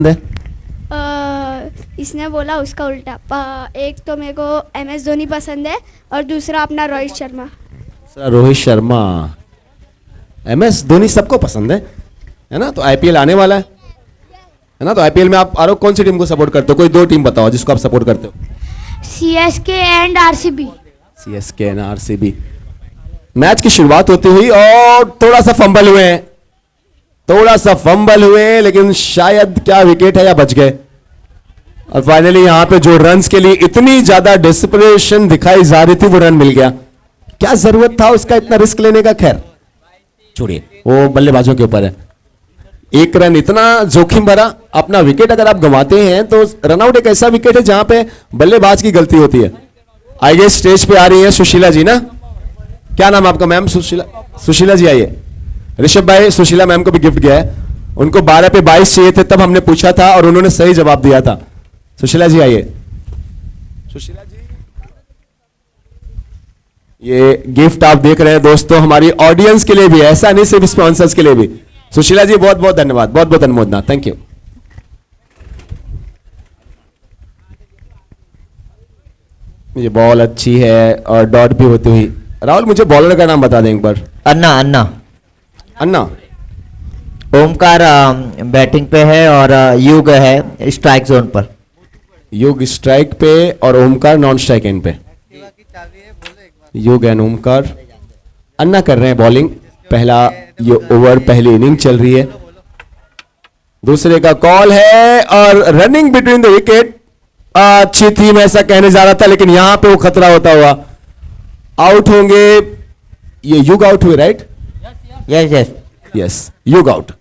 है? इसने बोला उसका उल्टा। एक तो मेरे को MS धोनी पसंद है और दूसरा अपना रोहित शर्मा। रोहित शर्मा, MS धोनी सबको पसंद है ना? तो IPL आने वाला है ना? तो IPL में आप आरो कौन सी टीम को सपोर्ट करते हो? कोई दो टीम बताओ जिसको आप सपोर्ट करते हो। CSK and RCB। CSK and RCB। Match की शुरुआत होती हुई और थोड़ा सा फंबल हुए, लेकिन शायद क्या विकेट है या बच गए। और फाइनली यहां पे जो रन्स के लिए इतनी ज्यादा डेस्परेशन दिखाई जा रही थी वो रन मिल गया। क्या जरूरत था उसका इतना रिस्क लेने का? खैर छोड़िए, वो बल्लेबाजों के ऊपर है। एक रन इतना जोखिम भरा, अपना विकेट अगर आप गंवाते हैं तो रनआउट एक ऐसा विकेट है जहां पे बल्लेबाज की गलती होती है। आई गेस स्टेज पे आ रही है सुशीला जी ना? क्या नाम आपका मैम? सुशीला जी आइए। ऋषभ भाई सुशीला मैम को भी गिफ्ट गया है। उनको 12 पे 22 चाहिए थे, तब हमने पूछा था और उन्होंने सही जवाब दिया था। सुशीला जी आइए। सुशीला जी, ये गिफ्ट आप देख रहे हैं दोस्तों, हमारी ऑडियंस के लिए भी, ऐसा नहीं सिर्फ स्पॉन्सर्स के लिए भी। सुशीला जी बहुत बहुत धन्यवाद, बहुत बहुत अनुमोदना, थैंक यू। ये बॉल अच्छी है और डॉट भी होती हुई। राहुल मुझे बॉलर का नाम बता दें एक बार। अन्ना अन्ना अन्ना। ओमकार बैटिंग पे है और युग है स्ट्राइक जोन पर। युग स्ट्राइक पे और ओमकार नॉन स्ट्राइक एंड पे। युग एंड ओमकार। अन्ना कर रहे हैं बॉलिंग। पहला ये ओवर, पहली इनिंग चल रही है। दूसरे का कॉल है और रनिंग बिटवीन द विकेट अच्छी थी, मैं ऐसा कहने जा रहा था, लेकिन यहां पे वो खतरा होता हुआ आउट होंगे। ये युग आउट हुए, राइट? यस यस यस, युग आउट।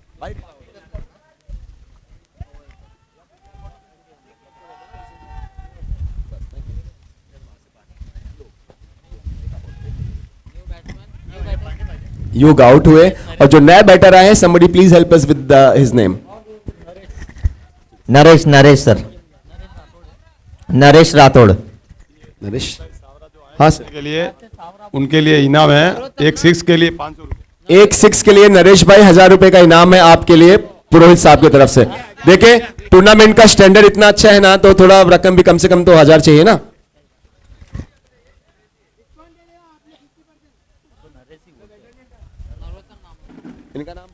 युग आउट हुए और जो नया बैटर आए हैं, somebody please help us with his name. Naresh sir, Naresh Rathore. Naresh, हाँ सर। के लिए उनके लिए इनाम है एक सिक्स के लिए 500 रुपए। एक सिक्स के लिए नरेश भाई 1000 रुपए का इनाम है आपके लिए पुरोहित साहब की तरफ से। देखिए टूर्नामेंट का स्टैंडर्ड इतना अच्छा है ना, तो थोड़ा रकम भी कम से कम तो 1000 चाहिए ना। इनका नाम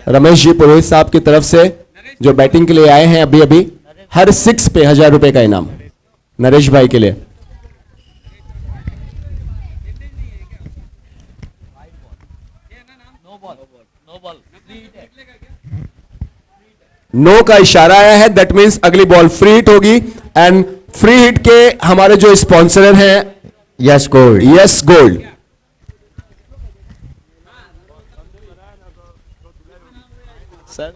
रमेश जी पुरोहित साहब की तरफ से जो बैटिंग के लिए आए हैं अभी अभी, हर सिक्स पे 1000 रुपए का इनाम नरेश भाई के लिए। नो का इशारा आया है, दैट मींस अगली बॉल फ्री हिट होगी। एंड फ्री हिट के हमारे जो स्पॉन्सर हैं yes gold. Yes gold. Sir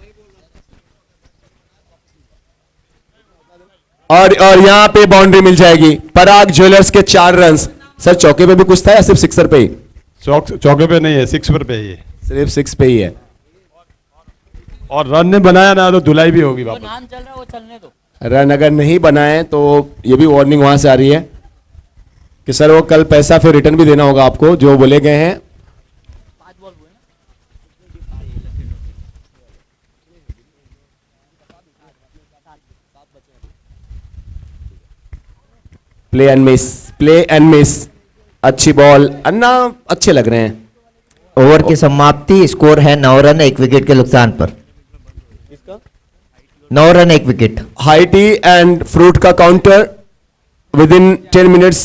और यहां पे बाउंड्री मिल जाएगी। पराग ज्वेलर्स के 4 रन। सर चौके पे भी कुछ था या सिर्फ सिक्सर पे ही? चौके पे नहीं है, सिक्स पर पे ही है। सिर्फ 6 पे ही है। और रन ने बनाया ना तो धुलाई भी होगी वापस। नाम चल रहा है वो चलने दो। रन अगर नहीं बनाए तो ये भी वार्निंग वहां से आ रही है कि सर वो कल पैसा फिर रिटर्न भी देना होगा आपको जो बोले गए हैं। Play and miss. अच्छी बॉल, अन्ना अच्छे लग रहे हैं। ओवर की समाप्ति, स्कोर है 9 रन 1 विकेट के नुकसान पर। 9 run 1 wicket. High tea and fruit का counter within 10 minutes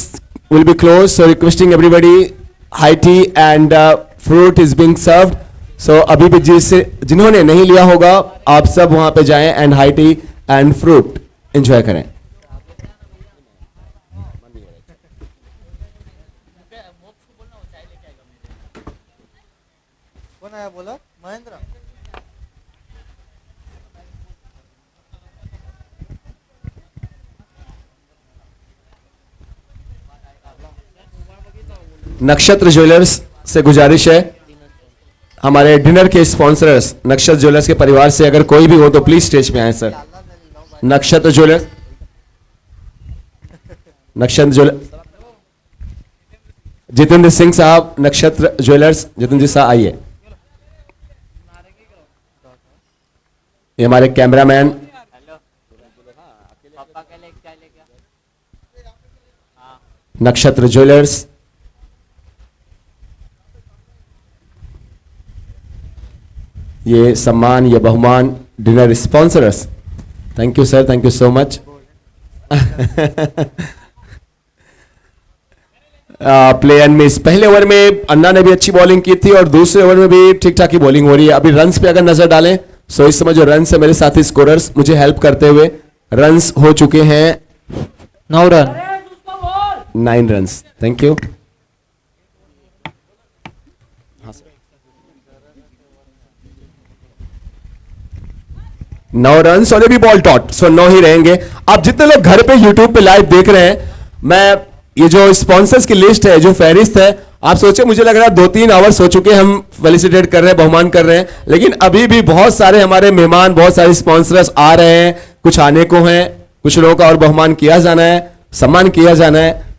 will be close, so requesting everybody, high tea and fruit is being served. So अभी भी जिन्होंने नहीं लिया होगा आप सब वहां पे जाएं एंड हाईटी एंड फ्रूट एंजॉय करें। कौन आया बोला? महेंद्र। नक्षत्र ज्वेलर्स से गुजारिश है, हमारे डिनर के स्पॉन्सर्स नक्षत्र ज्वेलर्स के परिवार से अगर कोई भी हो तो प्लीज स्टेज पे आए सर। नक्षत्र ज्वेलर्स, नक्षत्र ज्वेलर्स, जितेंद्र सिंह साहब, नक्षत्र ज्वेलर्स, जितेंद्र जी साहब आइए। ये हमारे कैमरामैन नक्षत्र ज्वेलर्स, ये सम्मान, ये बहुमान dinner sponsors. Thank you sir, thank you so much. Play and miss. पहले ओवर में अन्ना ने भी अच्छी बॉलिंग की थी और दूसरे ओवर में भी ठीक ठाक ही बॉलिंग हो रही है। अभी रन्स पे अगर नजर डालें सो इस समय जो रन्स है मेरे साथी स्कोरर्स मुझे हेल्प करते हुए, रन्स हो चुके हैं 9 run. 9 runs. Thank you. 9 run और ये भी बॉल टॉट, सो 9 ही रहेंगे। आप जितने लोग घर पे यूट्यूब पे लाइव देख रहे हैं, मैं ये जो स्पॉन्सर्स की लिस्ट है, जो फहरिस्त है, आप सोचे मुझे लग रहा है 2-3 आवर्स हो चुके हम फेलिसिटेट कर रहे हैं, बहुमान कर रहे हैं, लेकिन अभी भी बहुत सारे हमारे मेहमान, बहुत सारे स्पॉन्सर्स आ रहे हैं, कुछ आने को हैं, कुछ लोगों का और बहुमान किया जाना है, सम्मान किया जाना है।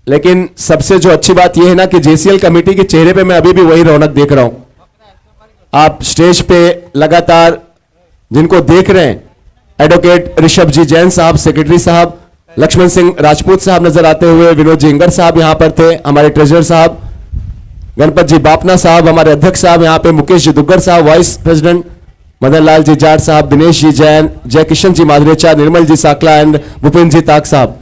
लेकिन सबसे जो अच्छी बात यह है ना कि जेसीएल कमेटी के चेहरे पे मैं अभी भी वही रौनक देख रहा हूं। आप स्टेज पे लगातार जिनको देख रहे हैं, एडवोकेट ऋषभ जी जैन साहब, सेक्रेटरी साहब, लक्ष्मण सिंह राजपूत साहब नजर आते हुए, विनोद जी इंगर साहब यहां पर थे, हमारे ट्रेजरर साहब, गणपत जी बापना साहब, हमारे अध्यक्ष साहब यहां पे, मुकेश जी दुग्गर साहब वाइस प्रेसिडेंट, मदन लाल जी जाट साहब, दिनेश जी जैन, जय किशन जी मादरेचा, निर्मल जी साकला एंड भूपेंद्र जी ताक साहब।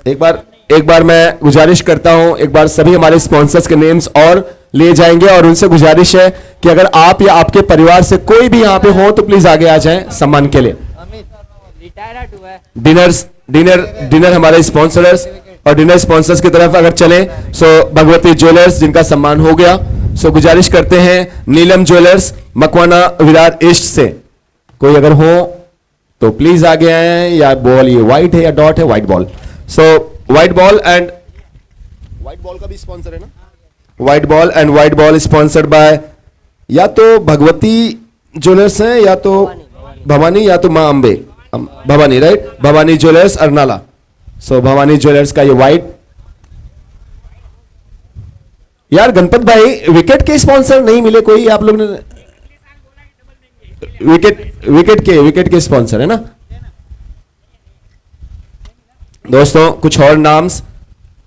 एक बार मैं गुजारिश करता हूं, एक बार सभी हमारे स्पॉन्सर्स के नेम्स और लिए जाएंगे और उनसे गुजारिश है कि अगर आप या आपके परिवार से कोई भी यहां पे हो तो प्लीज आगे आ जाएं सम्मान के लिए। डिनर हमारे स्पॉन्सर्स और डिनर स्पॉन्सर्स की तरफ अगर चले सो भगवती ज्वेलर्स जिनका सम्मान हो गया, सो गुजारिश करते हैं नीलम ज्वेलर्स मकवाना विरार ईस्ट से कोई अगर हो तो प्लीज आगे आए। या बॉल ये व्हाइट है या डॉट है? White ball. So white ball and white ball का भी स्पॉन्सर है ना, white ball and white ball sponsored by या तो भगवती ज्वेलर्स हैं या तो भवानी या तो मां अंबे, भवानी, राइट, भवानी ज्वेलर्स अरनाला। सो भवानी ज्वेलर्स का ये व्हाइट। यार गणपत भाई विकेट के स्पॉन्सर नहीं मिले कोई आप लोग ने? विकेट के स्पॉन्सर है ना दोस्तों। कुछ और नाम्स,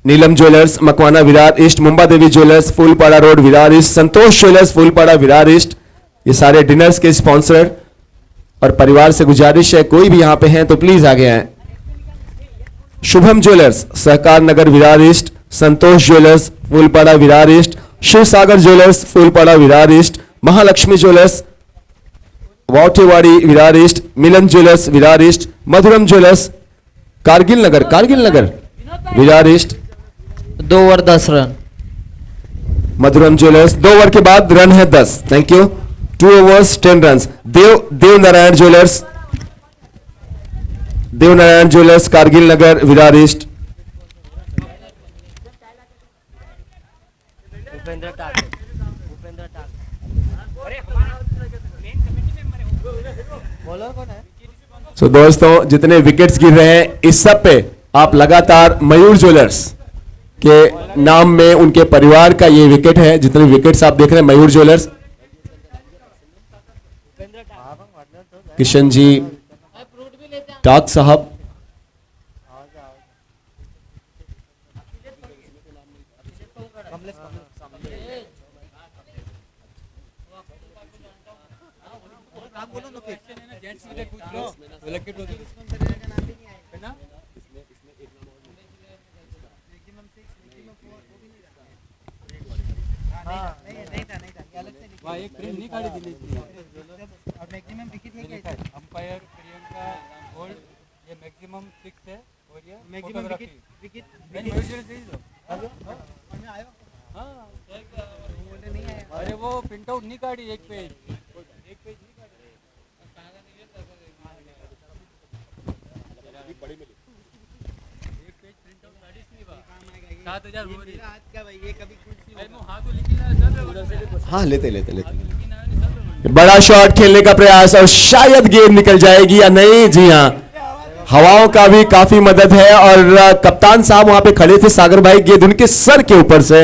नीलम jewellers Makwana Virar east, Mumba Devi jewellers फूलपाड़ा road Virar east, Santosh jewellers Phoolpada Virar east, ये सारे डिनर्स के स्पॉन्सर। और परिवार से गुजारिश है कोई भी यहां पे हैं तो प्लीज आगे आए। Shubham jewellers Sahakar Nagar Virar east, Santosh jewellers Phoolpada Virar east, Shiv Sagar jewellers Phoolpada Virar east, Mahalakshmi jewellers Vautewadi Virar east, Milan jewellers Virar east, Madhuram jewellers Kargil Nagar Virar east. 2 over 10 run. Madhuram jewellers 2 over के बाद रन है 10। Thank you. 2 overs 10 run. Dev Narayan jewellers Kargil Nagar Virar east. Bowler कौन है? सो दोस्तों जितने विकेट्स गिर रहे हैं इस सब पे आप लगातार मयूर ज्वेलर्स के नाम में उनके परिवार का ये विकेट है। जितने विकेट्स आप देख रहे हैं मयूर ज्वेलर्स, किशन जी टाक साहब, एक प्रिंट नहीं काढ़ी दिली और मैक्सिमम विकेट है क्या? अंपायर प्रियंका गोल्ड ये मैक्सिमम 6 है और ये मैक्सिमम विकेट हां अरे वो प्रिंट आउट नहीं काढ़ी एक पेज नहीं काढ़ी कहां नहीं है बड़ी मिली एक पेज प्रिंट आउट काढ़ी नहीं बा 7000 हो रही है आज का भाई ये कभी कुछ नहीं हां तो लिखी ना सब हाँ लेते बड़ा शॉट खेलने का प्रयास और शायद गेंद निकल जाएगी या नहीं। जी हाँ, हवाओं का भी काफी मदद है और कप्तान साहब वहां पे खड़े थे सागर भाई, गेंद उनके सर के ऊपर से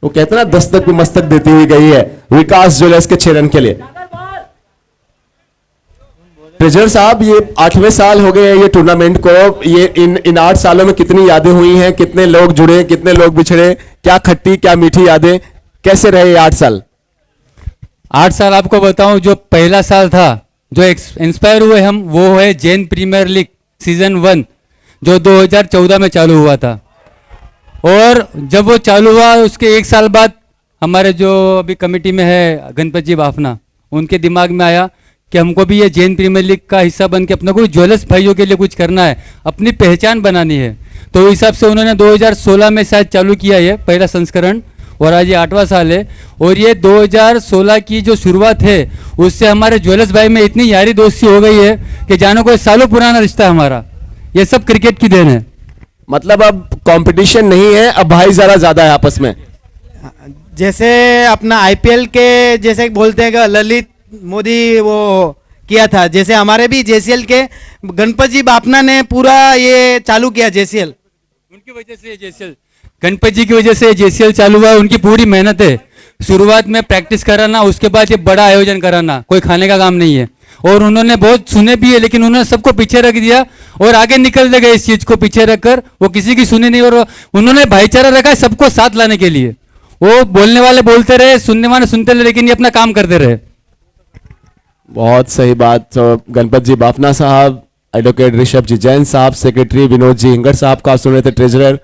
वो कहते ना दस्तक पे मस्तक देती हुई गई है विकास ज्वेलर्स के 6 रन के लिए। ट्रेजर साहब, ये 8वें साल हो गए ये टूर्नामेंट को, ये इन 8 सालों में कितनी यादें हुई हैं, कितने लोग जुड़े, कितने लोग बिछड़े, क्या खट्टी क्या मीठी यादें, कैसे रहे ये 8 साल? 8 साल आपको बताऊं, जो पहला साल था जो इंस्पायर हुए हम, वो है जैन प्रीमियर लीग सीजन 1 जो 2014 में चालू हुआ था। और जब वो चालू हुआ उसके 1 साल बाद हमारे जो अभी कमेटी में है गणपत जी बाफना, उनके दिमाग में आया कि हमको भी ये जैन प्रीमियर लीग का हिस्सा बन के अपना कोई ज्वेलर्स भाइयों के लिए कुछ करना है, अपनी पहचान बनानी है। तो उस हिसाब से उन्होंने 2016 में शायद चालू किया ये पहला संस्करण, और आज ये 8वां साल है। और ये 2016 की जो शुरुआत है उससे हमारे ज्वेलर्स भाई में इतनी यारी दोस्ती हो गई है कि जानो कोई सालों पुराना रिश्ता है हमारा। ये सब क्रिकेट की देन है। मतलब अब कंपटीशन नहीं है, अब भाईचारा ज्यादा है आपस में। जैसे अपना आईपीएल के जैसे बोलते हैं कि ललित मोदी वो किया था, जैसे हमारे भी जेसीएल के गणपत जी बापना ने पूरा ये चालू किया जेसीएल। उनकी वजह से जेसीएल, गणपत जी की वजह से जेसीएल चालू हुआ। उनकी पूरी मेहनत है, शुरुआत में प्रैक्टिस कराना, उसके बाद ये बड़ा आयोजन कराना कोई खाने का काम नहीं है। और उन्होंने बहुत सुने भी है, लेकिन उन्होंने सबको पीछे रख दिया और आगे निकल गए इस चीज को पीछे रखकर। वो किसी की सुनी नहीं और उन्होंने भाईचारा रखा है सबको साथ लाने के लिए। वो बोलने वाले बोलते रहे, सुनने वाले सुनते रहे, लेकिन ये अपना काम करते रहे। बहुत सही बात। तो गणपत जी बाफना साहब, एडवोकेट ऋषभ जी जैन साहब, सेक्रेटरी विनोद जी हिंगर साहब का आप सुन रहे थे, ट्रेजरर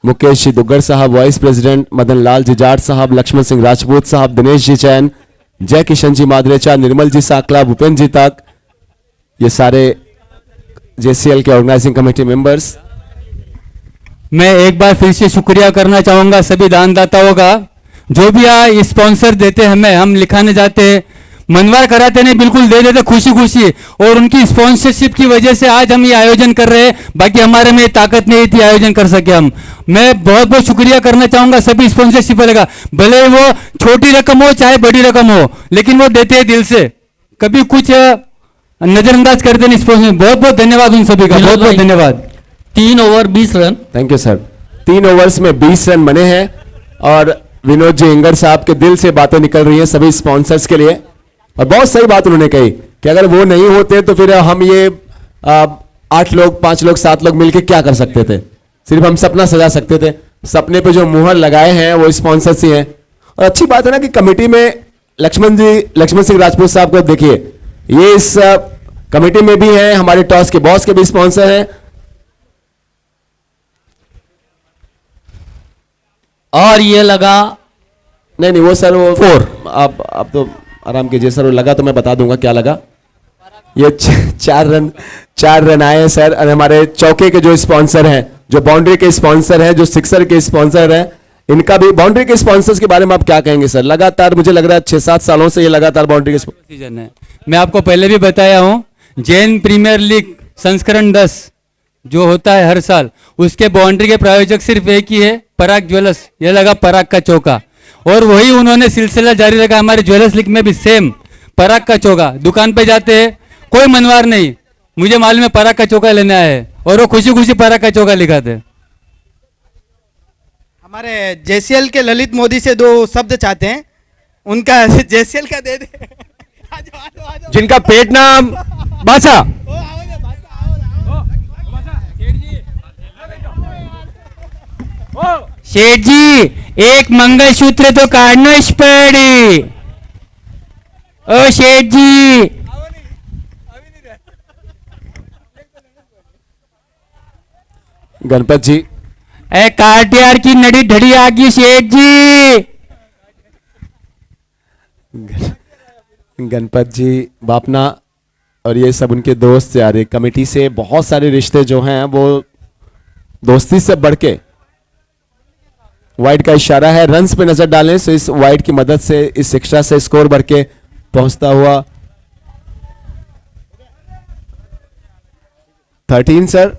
मुकेश जी दुग्गर साहब, वाइस प्रेसिडेंट मदन लाल जी जाट साहब, लक्ष्मण सिंह राजपूत साहब, दिनेश जी चैन, जय किशन जी मादरेचा, निर्मल जी साकला, भूपेंद्र जी तक, ये सारे जेसीएल के ऑर्गेनाइजिंग कमेटी मेंबर्स। मैं एक बार फिर से शुक्रिया करना चाहूंगा सभी दानदाताओं का, जो भी स्पॉन्सर देते हैं हमें, हम लिखाने जाते हैं, मनवार कराते नहीं, बिल्कुल दे देते खुशी खुशी। और उनकी स्पॉन्सरशिप की वजह से आज हम ये आयोजन कर रहे हैं, बाकी हमारे में ताकत नहीं थी आयोजन कर सके हम। मैं बहुत बहुत शुक्रिया करना चाहूंगा सभी स्पॉन्सरशिप वाले का, भले वो छोटी रकम हो चाहे बड़ी रकम हो, लेकिन वो देते हैं दिल से, कभी कुछ नजरअंदाज करते नहीं स्पॉन्सर। बहुत बहुत धन्यवाद उन सभी का, बहुत बहुत धन्यवाद। 3 over 20 run. Thank you sir. 3 overs में 20 रन बने हैं और विनोद जी हिंगर साहब के दिल से बातें निकल रही हैं सभी स्पॉन्सर्स के लिए। और बहुत सही बात उन्होंने कही कि अगर वो नहीं होते तो फिर हम ये 8 लोग 5 लोग 7 लोग मिलकर क्या कर सकते थे, सिर्फ हम सपना सजा सकते थे। सपने पे जो मुहर लगाए हैं वो स्पॉन्सर्स ही हैं। और अच्छी बात है ना कि कमेटी में लक्ष्मण सिंह राजपूत साहब को देखिए, ये इस कमेटी में भी हैं, हमारे टॉस के बॉस के भी स्पॉन्सर हैं। और ये लगा नहीं वो सर वो 4। आप तो आराम कीजिए सर, वो लगा तो मैं बता दूंगा क्या लगा। ये 4 रन आए हैं सर। और हमारे चौके के जो स्पॉन्सर हैं, जो बाउंड्री के स्पॉन्सर हैं, जो सिक्सर के स्पॉन्सर हैं, इनका भी बाउंड्री के स्पॉन्सर्स के बारे में आप क्या कहेंगे सर? लगातार मुझे लग रहा है 6-7 सालों से ये लगातार बाउंड्री के सीजन है। मैं आपको पहले भी बताया हूं, जैन प्रीमियर लीग संस्करण 10 जो होता है हर साल, उसके बाउंड्री के प्रायोजक सिर्फ एक ही है, पराग ज्वेलर्स। ये लगा पराग का चौका, और वही उन्होंने सिलसिला जारी रखा हमारे ज्वेलर्स लीग में भी। सेम पराग का चौका, दुकान पे जाते हैं कोई मनवार नहीं, मुझे मालूम है पराग का चौका लेने आए हैं, और वो खुशी खुशी पराग का चौका लिखाते हैं। हमारे जेसीएल के ललित मोदी से 2 शब्द चाहते हैं, उनका जेसीएल का दे दे। जिनका पेट नाम बासा। शेठ जी, एक मंगलसूत्र तो काटना इस पड़ी। ओ शेठ जी, गणपत जी, ए काटियार की नड़ी ढड़ी आ गई शेठ जी। गणपत जी बापना और ये सब उनके दोस्त यार, ये कमेटी से बहुत सारे रिश्ते जो हैं वो दोस्ती से बढ़ के। वाइड का इशारा है, रन्स पे नजर डालें, सो इस वाइड की मदद से इस एक्स्ट्रा से स्कोर बढ़ के पहुंचता हुआ 13 सर।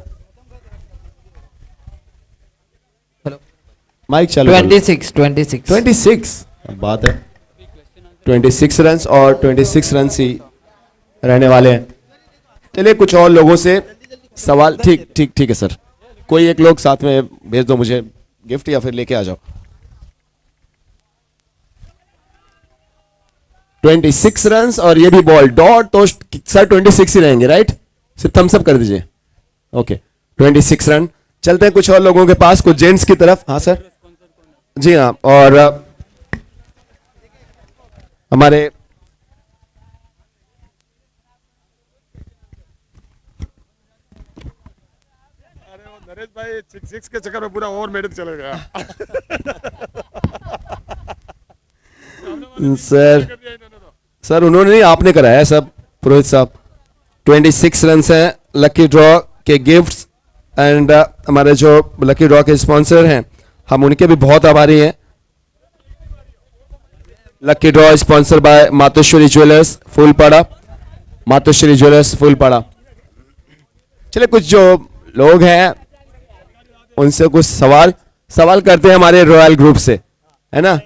माइक चालू। 26 बात है। 26 रन्स और 26 रन्स ही रहने वाले हैं। चलिए कुछ और लोगों से सवाल। ठीक है सर, कोई एक लोग साथ में भेज दो मुझे गिफ्ट, या फिर लेके आ जाओ। 26 रन और ये भी बॉल डॉट, तो सर 26 ही रहेंगे राइट? सिर्फ थम्स अप कर दीजिए। Okay 26 run. चलते हैं कुछ और लोगों के पास, कुछ जेंट्स की तरफ। हाँ सर जी हाँ। और हमारे नरेश भाई सिक्स के चक्कर में पूरा ओवर मेरिट चले गया। सर उन्होंने नहीं, आपने कराया है सब पुरोहित साहब। 26 रन है। लकी ड्रॉ के गिफ्ट्स एंड हमारे जो लकी ड्रॉ के स्पॉन्सर हैं हम उनके भी बहुत आभारी हैं। Lucky draw sponsor by Matoshree jewellers Phoolpada, Matoshree jewellers Phoolpada. चलिए कुछ जो लोग हैं उनसे कुछ सवाल करते हैं हमारे रॉयल ग्रुप से, है ना?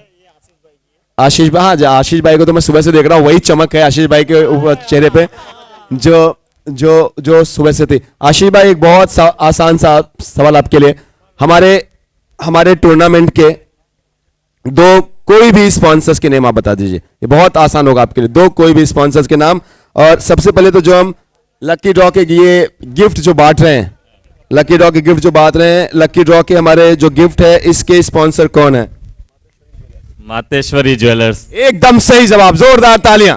आशीष भाई, हाँ आशीष भाई को तो मैं सुबह से देख रहा हूँ, वही चमक है आशीष भाई के चेहरे पे जो जो जो सुबह से थी। आशीष भाई एक बहुत आसान सा सवाल आपके लिए, हमारे टूर्नामेंट के दो कोई भी स्पॉन्सर्स के नाम आप बता दीजिए, ये बहुत आसान होगा आपके लिए। दो कोई भी स्पॉन्सर्स के नाम। और सबसे पहले तो जो हम लकी ड्रॉ के ये गिफ्ट जो बांट रहे हैं, लकी ड्रॉ के गिफ्ट जो बांट रहे हैं, लकी ड्रॉ के हमारे जो गिफ्ट है इसके स्पॉन्सर कौन है? मातेश्वरी ज्वेलर्स। एकदम सही जवाब, जोरदार तालियां।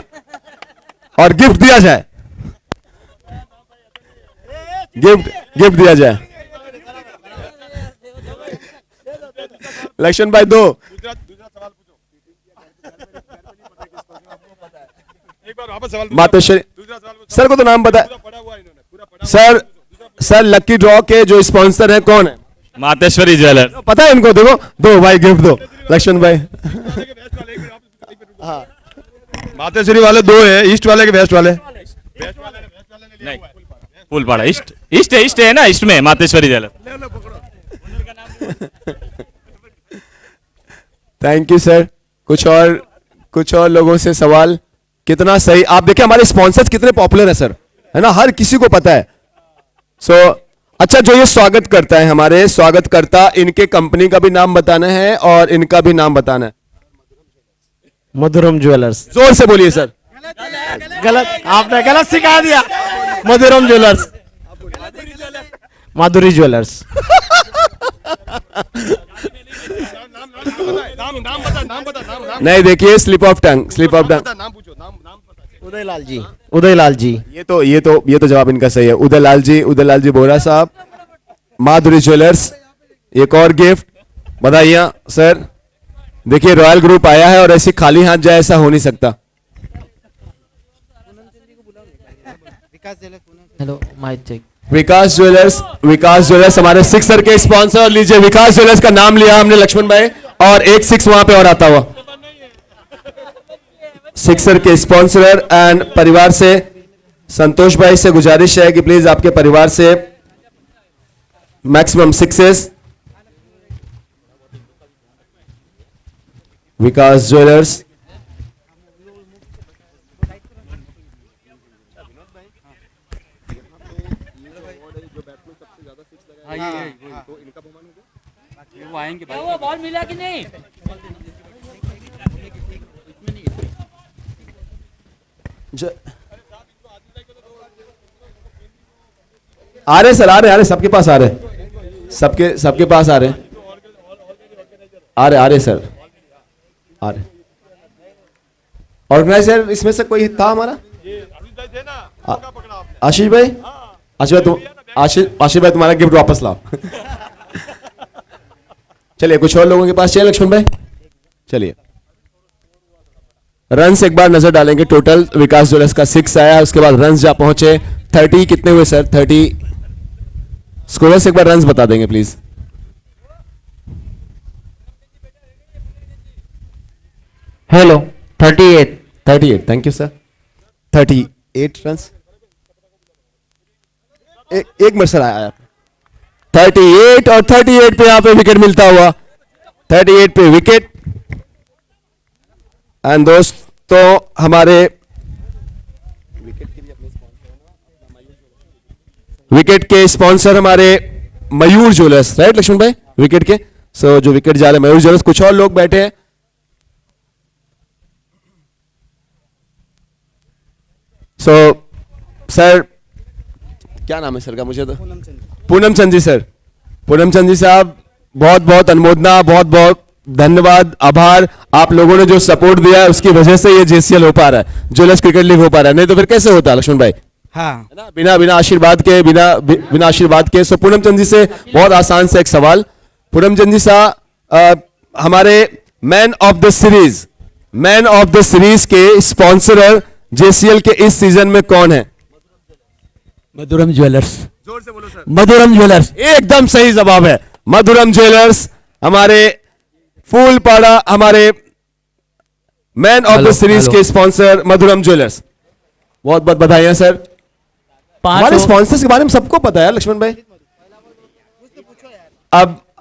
और गिफ्ट दिया जाए, गिफ्ट दिया जाए। लक्ष्मण भाई दो। मातोश्वरी सर को तो नाम पता है सर लकी ड्रॉ के जो स्पॉन्सर है कौन है? मातेश्वरी ज्वेलर्स। पता है इनको? देखो दो भाई गिफ्ट दो। लक्ष्मण भाई मातेश्वरी वाले दो है, ईस्ट वाले के वेस्ट वाले? नहीं, फूलपाड़ा ईस्ट है ना, ईस्ट में Mateshwari jewellers. Thank you sir. कुछ और लोगों से सवाल। कितना सही आप देखिए, हमारे स्पॉन्सर्स कितने पॉपुलर है सर, है ना? हर किसी को पता है। अच्छा जो ये स्वागत करता है, हमारे स्वागतकर्ता, इनके कंपनी का भी नाम बताना है और इनका भी नाम बताना है। मधुरम ज्वेलर्स। जोर से बोलिए सर। गलत, आपने गलत सिखा दिया। मधुरम ज्वेलर्स, माधुरी ज्वेलर्स। नहीं देखिए, स्लिप ऑफ टंग। उदयलाल जी। ये तो जवाब इनका सही है। उदयलाल जी बोरा साहब, माधुरी ज्वेलर्स। एक और गिफ्ट बधाइयां सर। देखिए रॉयल ग्रुप आया है और ऐसी खाली हाथ जाए ऐसा हो नहीं सकता। Hello mike check. Vikas jewellers हमारे सिक्सर के स्पॉन्सर। लीजिए विकास ज्वेलर्स का नाम लिया हमने लक्ष्मण भाई, और एक 6 वहां पे और आता हुआ सिक्सर के स्पॉन्सर एंड परिवार से संतोष भाई से गुजारिश है कि प्लीज आपके परिवार से मैक्सिमम 6s। विकास ज्वेलर्स। वो आएंगे भाई। वो बॉल मिला कि नहीं? आ रहे सर, आ रहे सबके पास आ रहे, सबके पास आ रहे सर, आ रहे। ऑर्गेनाइजर इसमें से कोई था हमारा? आशीष भाई तुम्हारा गिफ्ट वापस लाओ। चलिए कुछ और लोगों के पास चलिए लक्ष्मण भाई। चलिए रन्स एक बार नजर डालेंगे। टोटल विकास ज्वेलर्स का 6 आया, उसके बाद रन्स जा पहुंचे 30 कितने हुए सर? 30 स्कोरर्स एक बार रन्स बता देंगे please. Hello 38। Thank you sir. 38 runs. एक मिनट सर आया 38 और 38 पे यहां पे विकेट मिलता हुआ, 38 पे विकेट। एंड दोस्तों हमारे विकेट के स्पॉन्सर हमारे मयूर ज्वेलर्स, राइट लक्ष्मण भाई? विकेट के जो विकेट जा रहे मयूर ज्वेलर्स। कुछ और लोग बैठे हैं। सो सर क्या नाम है सर का, मुझे तो पूनम चंद जी सर। पूनम चंद जी साहब, बहुत बहुत अनुमोदना, बहुत बहुत धन्यवाद, आभार। आप लोगों ने जो सपोर्ट दिया है उसकी वजह से ये जेसीएल हो पा रहा है, ज्वेलर्स क्रिकेट लीग हो पा रहा है, नहीं तो फिर कैसे होता लक्ष्मण भाई, हाँ है ना? बिना आशीर्वाद के, बिना आशीर्वाद के। सो पूनम चंद जी से बहुत आसान से एक सवाल। पूनम चंद जी साहब, हमारे मैन ऑफ द सीरीज के स्पॉन्सरर जेसीएल के इस सीजन में कौन है? मधुरम ज्वेलर्स। जोर से बोलो सर। मधुरम ज्वेलर्स। एकदम सही जवाब है, मधुरम ज्वेलर्स। हमारे फूलपाड़ा, हमारे man of the hello, series hello. के स्पॉन्सर मधुरम ज्वेलर्स। बहुत बहुत बधाई सर। हमारे पांच स्पॉन्सर्स के बारे में सबको पता है लक्ष्मण भाई।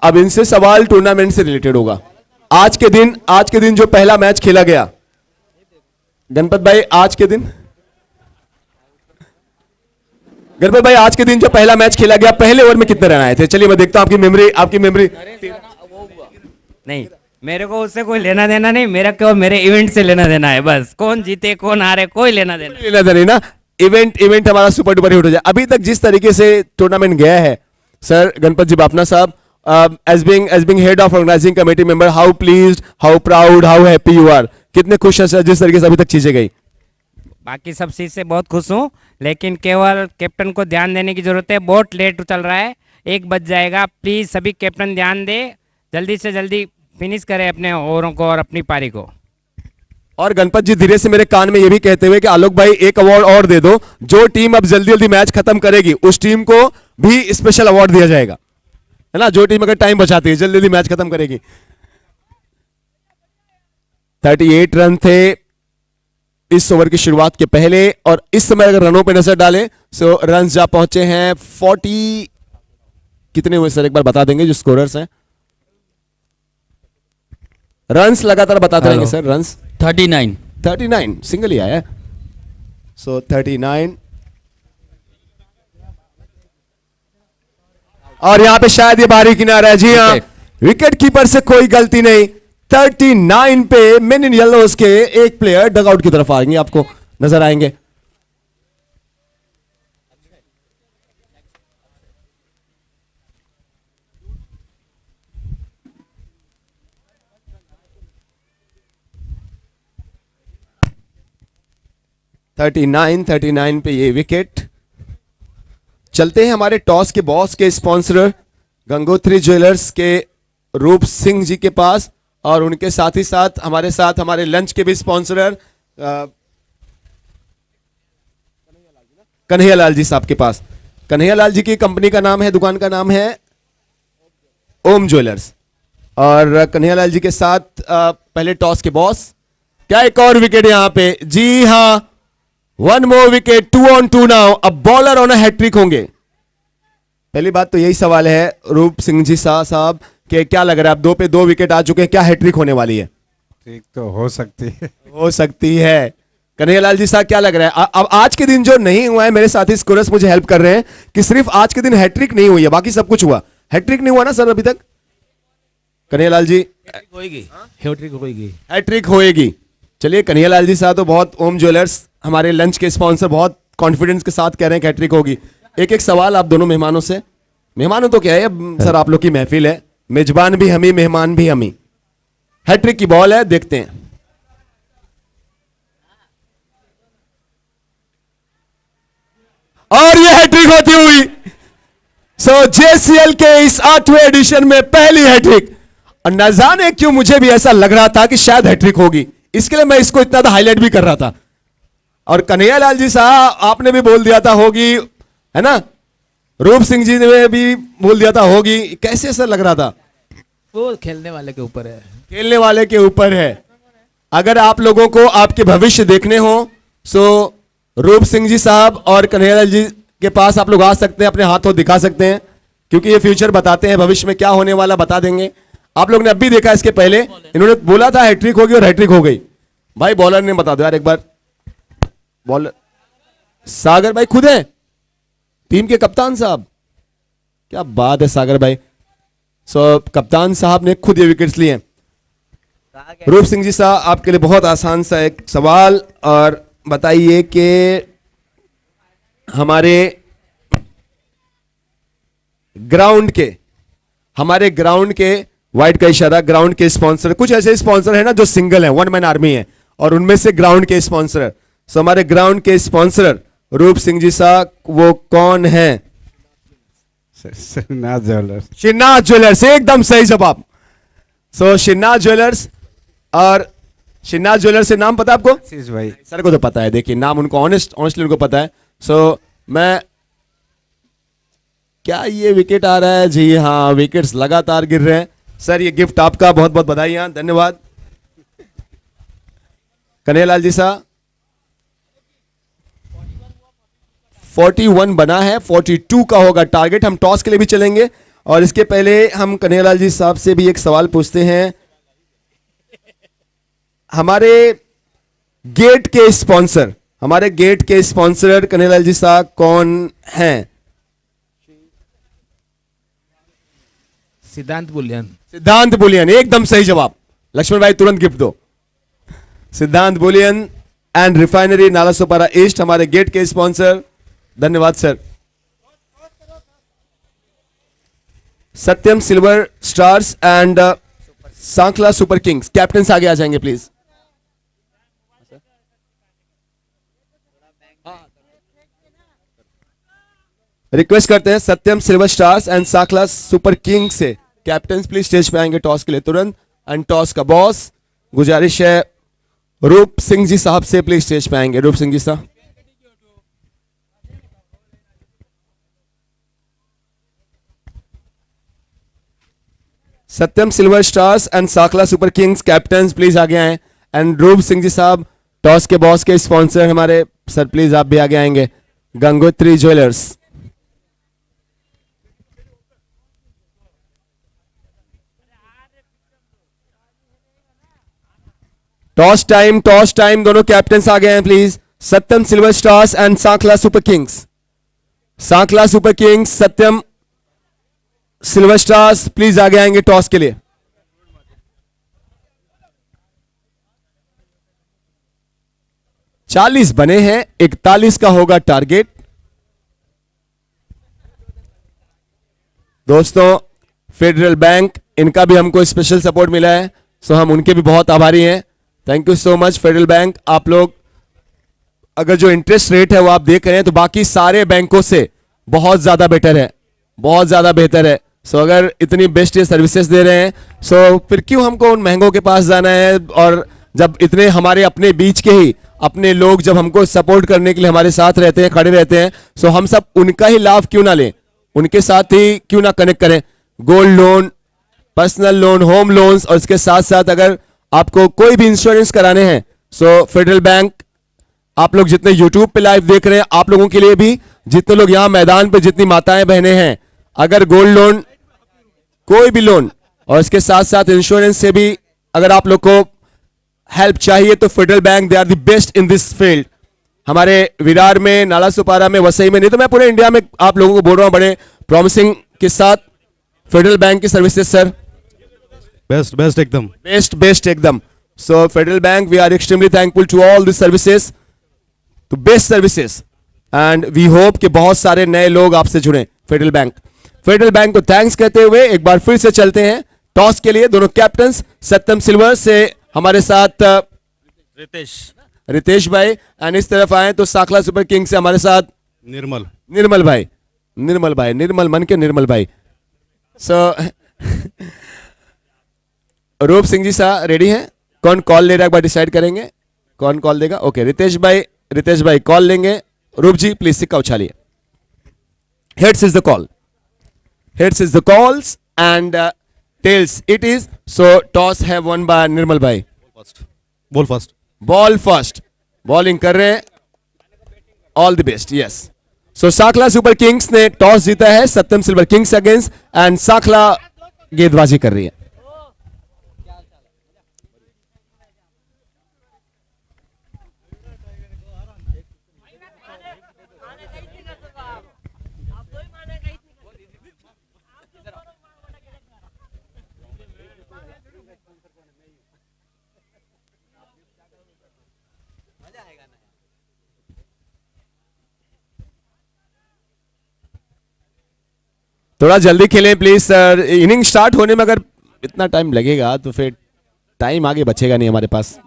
अब इनसे सवाल टूर्नामेंट से रिलेटेड होगा। आज के दिन जो पहला मैच खेला गया, गणपत भाई आज के दिन जो पहला मैच खेला गया, पहले ओवर में कितने रन आए थे? चलिए मैं देखता हूं आपकी मेमोरी। नहीं, मेरे को उससे कोई लेना देना नहीं, मेरा केवल मेरे इवेंट से लेना देना है बस। कौन जीते कौन हारे कोई लेना देना नहीं ना, इवेंट हमारा सुपर डुपर हिट हो जाए। अभी तक जिस तरीके से टूर्नामेंट गया है सर, गणपत जी बापना साहब, as being head of organising committee member, how pleased, how proud, how happy you are? कितने खुश हैं सर जिस तरीके से अभी तक चीजें गई? बाकी सब चीज से बहुत खुश हूँ, लेकिन केवल कैप्टन को ध्यान देने की जरूरत है। बहुत लेट चल रहा है, 1 बज जाएगा। प्लीज सभी कैप्टन ध्यान दे, जल्दी से जल्दी फिनिश करें अपने ओवरों को और अपनी पारी को। और गणपत जी धीरे से मेरे कान में ये भी कहते हुए कि आलोक भाई एक अवार्ड और दे दो, जो टीम अब जल्दी जल्दी मैच खत्म करेगी उस टीम को भी स्पेशल अवार्ड दिया जाएगा, है ना? जो टीम अगर टाइम बचाती है, जल्दी जल्दी मैच खत्म करेगी। 38 रन थे इस ओवर की शुरुआत के पहले, और इस समय अगर रनों पे नजर डालें तो रन जा पहुंचे हैं 40। कितने हुए सर एक बार बता देंगे जो स्कोरर्स हैं? रन्स लगातार बताते रहेंगे सर। रन्स 39। सिंगल ही आया है। सो 39, और यहां पे शायद ये बाहरी किनारा है। जी हाँ, विकेट कीपर से कोई गलती नहीं। 39 पे मेन इन येलोज के एक प्लेयर डगआउट की तरफ आएंगे, आपको नजर आएंगे। थर्टी नाइन पे ये विकेट। चलते हैं हमारे टॉस के बॉस के स्पॉन्सर गंगोत्री ज्वेलर्स के रूप सिंह जी के पास, और उनके साथ ही साथ हमारे लंच के भी स्पॉन्सर कन्हैयालाल जी साहब के पास। कन्हैयालाल जी की कंपनी का नाम है, दुकान का नाम है ओम ज्वेलर्स। और कन्हैयालाल जी के साथ पहले टॉस के बॉस। क्या एक और विकेट यहां पे? जी हां, 1 more विकेट, 2 on 2 नाउ। अब बॉलर ऑन हैट्रिक होंगे। पहली बात तो यही सवाल है रूप सिंह जी साहब कि क्या लग रहा है, अब 2 पे 2 विकेट आ चुके हैं, क्या हैट्रिक होने वाली है? ठीक तो हो सकती है। कन्हैयालाल जी साहब क्या लग रहा है? अब आज के दिन जो नहीं हुआ है, मेरे साथी स्कोरर्स मुझे हेल्प कर रहे हैं कि सिर्फ आज के दिन हैट्रिक नहीं हुई है, बाकी सब कुछ हुआ। हैट्रिक नहीं हुआ ना सर अभी तक? कन्हैयालाल जी हैट्रिक होएगी। चलिए, कन्हैयालाल जी साहब तो बहुत, ओम ज्वेलर्स हमारे लंच के स्पॉन्सर, बहुत कॉन्फिडेंस के साथ कह रहे हैं कि हैट्रिक होगी। एक सवाल आप दोनों मेहमानों से। मेहमानों तो क्या है सर, आप लोग की महफिल है, मेजबान भी हम ही, मेहमान भी हम ही। हैट्रिक की बॉल है, देखते हैं। और ये हैट्रिक होती हुई। सो जेसीएल के इस 8वें एडिशन में पहली हैट्रिक। और न जाने क्यों मुझे भी ऐसा लग रहा था कि शायद हैट्रिक होगी, इसके लिए मैं इसको इतना हाईलाइट भी कर रहा था। और कन्हैयालाल जी साहब आपने भी बोल दिया था होगी, है ना? रूप सिंह जी ने भी बोल दिया था होगी। कैसे सर लग रहा था? वो खेलने वाले के ऊपर है। खेलने वाले के ऊपर है। अगर आप लोगों को आपके भविष्य देखने हो सो रूप सिंह जी साहब और कन्हैयालाल जी के पास आप लोग आ सकते हैं, अपने हाथों दिखा सकते हैं, क्योंकि ये फ्यूचर बताते हैं, भविष्य में क्या होने वाला बता देंगे। आप लोग ने अब भी देखा, इसके पहले इन्होंने बोला था हैट्रिक होगी और हैट्रिक हो गई। भाई बॉलर ने बता दो यार एक बार। बॉलर सागर भाई खुद है, टीम के कप्तान साहब। क्या बात है सागर भाई। सो कप्तान साहब ने खुद ये विकेट्स लिए हैं। रूप सिंह जी साहब आपके लिए बहुत आसान सा एक सवाल, और बताइए कि हमारे ग्राउंड के वाइट का इशारा, ग्राउंड के स्पॉन्सर, कुछ ऐसे स्पॉन्सर है ना जो सिंगल है, वन मैन आर्मी है, और उनमें से ग्राउंड के स्पॉन्सर। सो हमारे ग्राउंड के स्पॉन्सर रूप सिंह जी साहब वो कौन है? श्रीनाथ ज्वेलर्स। श्रीनाथ ज्वेलर्स, एकदम सही जवाब। सो श्रीनाथ ज्वेलर्स, और श्रीनाथ ज्वेलर्स से नाम पता है आपको? आशीष भाई। सर को तो पता है, देखिए नाम उनको ऑनेस्टली उनको पता है। सो मैं, क्या ये विकेट आ रहा है? जी हाँ, विकेट्स लगातार गिर रहे हैं। सर ये गिफ्ट आपका, बहुत बहुत बधाई, धन्यवाद। कन्हैयालाल जी साहब, 41 बना है, 42 का होगा टारगेट। हम टॉस के लिए भी चलेंगे, और इसके पहले हम कन्हैयालाल जी साहब से भी एक सवाल पूछते हैं। हमारे गेट के स्पॉन्सर कन्हैयालाल जी साहब कौन हैं? सिद्धांत बुलियन। सिद्धांत बुलियन, एकदम सही जवाब। लक्ष्मण भाई तुरंत गिफ्ट दो। Siddhant bullion and refinery Nalasopara east हमारे गेट के स्पॉन्सर, धन्यवाद sir. Satyam silver stars and Sankhla super kings, captain आगे आ जाएंगे प्लीज। रिक्वेस्ट करते हैं Satyam silver stars and Sankhla super kings से, कैप्टन प्लीज स्टेज पे आएंगे टॉस के लिए तुरंत। एंड टॉस का बॉस गुजारिश है रूप सिंह जी साहब से, प्लीज स्टेज पे आएंगे। रूप सिंह जी साहब, Satyam silver stars and Sankhla super kings captain please आगे आए। एंड रूप सिंह जी साहब टॉस के बॉस के स्पॉन्सर हमारे सर, प्लीज आप भी आगे आएंगे। गंगोत्री ज्वेलर्स, टॉस टाइम, दोनों कैप्टन आ गए हैं please. Satyam silver stars and Sankhla super Kings, Satyam silver stars please आगे आएंगे टॉस के लिए। चालीस बने हैं, 41 का होगा टारगेट। दोस्तों फेडरल बैंक, इनका भी हमको स्पेशल सपोर्ट मिला है, सो हम उनके भी बहुत आभारी हैं। Thank you so much federal bank. आप लोग अगर जो इंटरेस्ट रेट है वो आप देख रहे हैं तो बाकी सारे बैंकों से बहुत ज्यादा बेटर है, बहुत ज्यादा बेहतर है। सो अगर इतनी बेस्ट ये सर्विसेज दे रहे हैं, सो फिर क्यों हमको उन महंगों के पास जाना है? और जब इतने हमारे अपने बीच के ही अपने लोग जब हमको सपोर्ट करने के लिए हमारे साथ रहते हैं, खड़े रहते हैं, सो हम सब उनका ही लाभ क्यों ना लें, उनके साथ ही क्यों ना कनेक्ट करें। Gold loan, personal loan, home loans, और इसके साथ साथ अगर आपको कोई भी इंश्योरेंस कराने हैं, सो फेडरल बैंक, आप लोग जितने यूट्यूब पे लाइव देख रहे हैं, आप लोगों के लिए भी, जितने लोग यहां मैदान पे, जितनी माताएं बहनें हैं, अगर गोल्ड लोन, कोई भी लोन, और इसके साथ साथ इंश्योरेंस से भी अगर आप लोग को हेल्प चाहिए तो Federal Bank, they are the best in this field. हमारे विरार में, नालासोपारा में, वसई में, नहीं तो मैं पूरे इंडिया में आप लोगों को बोल रहा हूं, बड़े प्रॉमिसिंग के साथ फेडरल बैंक की सर्विसेज सर, बेस्ट एकदम, बेस्ट एकदम। So federal bank, we are extremely thankful to all this services, to best services, and we hope कि बहुत सारे नए लोग आपसे जुड़े। फेडरल बैंक को थैंक्स कहते हुए एक बार फिर से चलते हैं टॉस के लिए। दोनों कैप्टन सत्यम सिल्वर से हमारे साथ रितेश भाई, एंड इस तरफ आए तो सांखला सुपर किंग से हमारे साथ निर्मल भाई, निर्मल मन के निर्मल भाई। सो रूप सिंह जी साहब रेडी हैं? कौन कॉल ले रहा है एक बार डिसाइड करेंगे, कौन कॉल देगा? ओके, रितेश भाई कॉल लेंगे। रूप जी प्लीज सिक्का उछालिए। Heads is the call, heads is the calls and tails it is. So toss have won by Nirmal भाई। बॉल फर्स्ट बॉलिंग कर रहे हैं, all the best. Yes, so Sankhla super kings ने टॉस जीता है Satyam silver kings against, and Sankhla गेंदबाजी कर रही है। थोड़ा जल्दी खेलें प्लीज सर, इनिंग स्टार्ट होने में अगर इतना टाइम लगेगा तो फिर टाइम आगे बचेगा नहीं हमारे पास।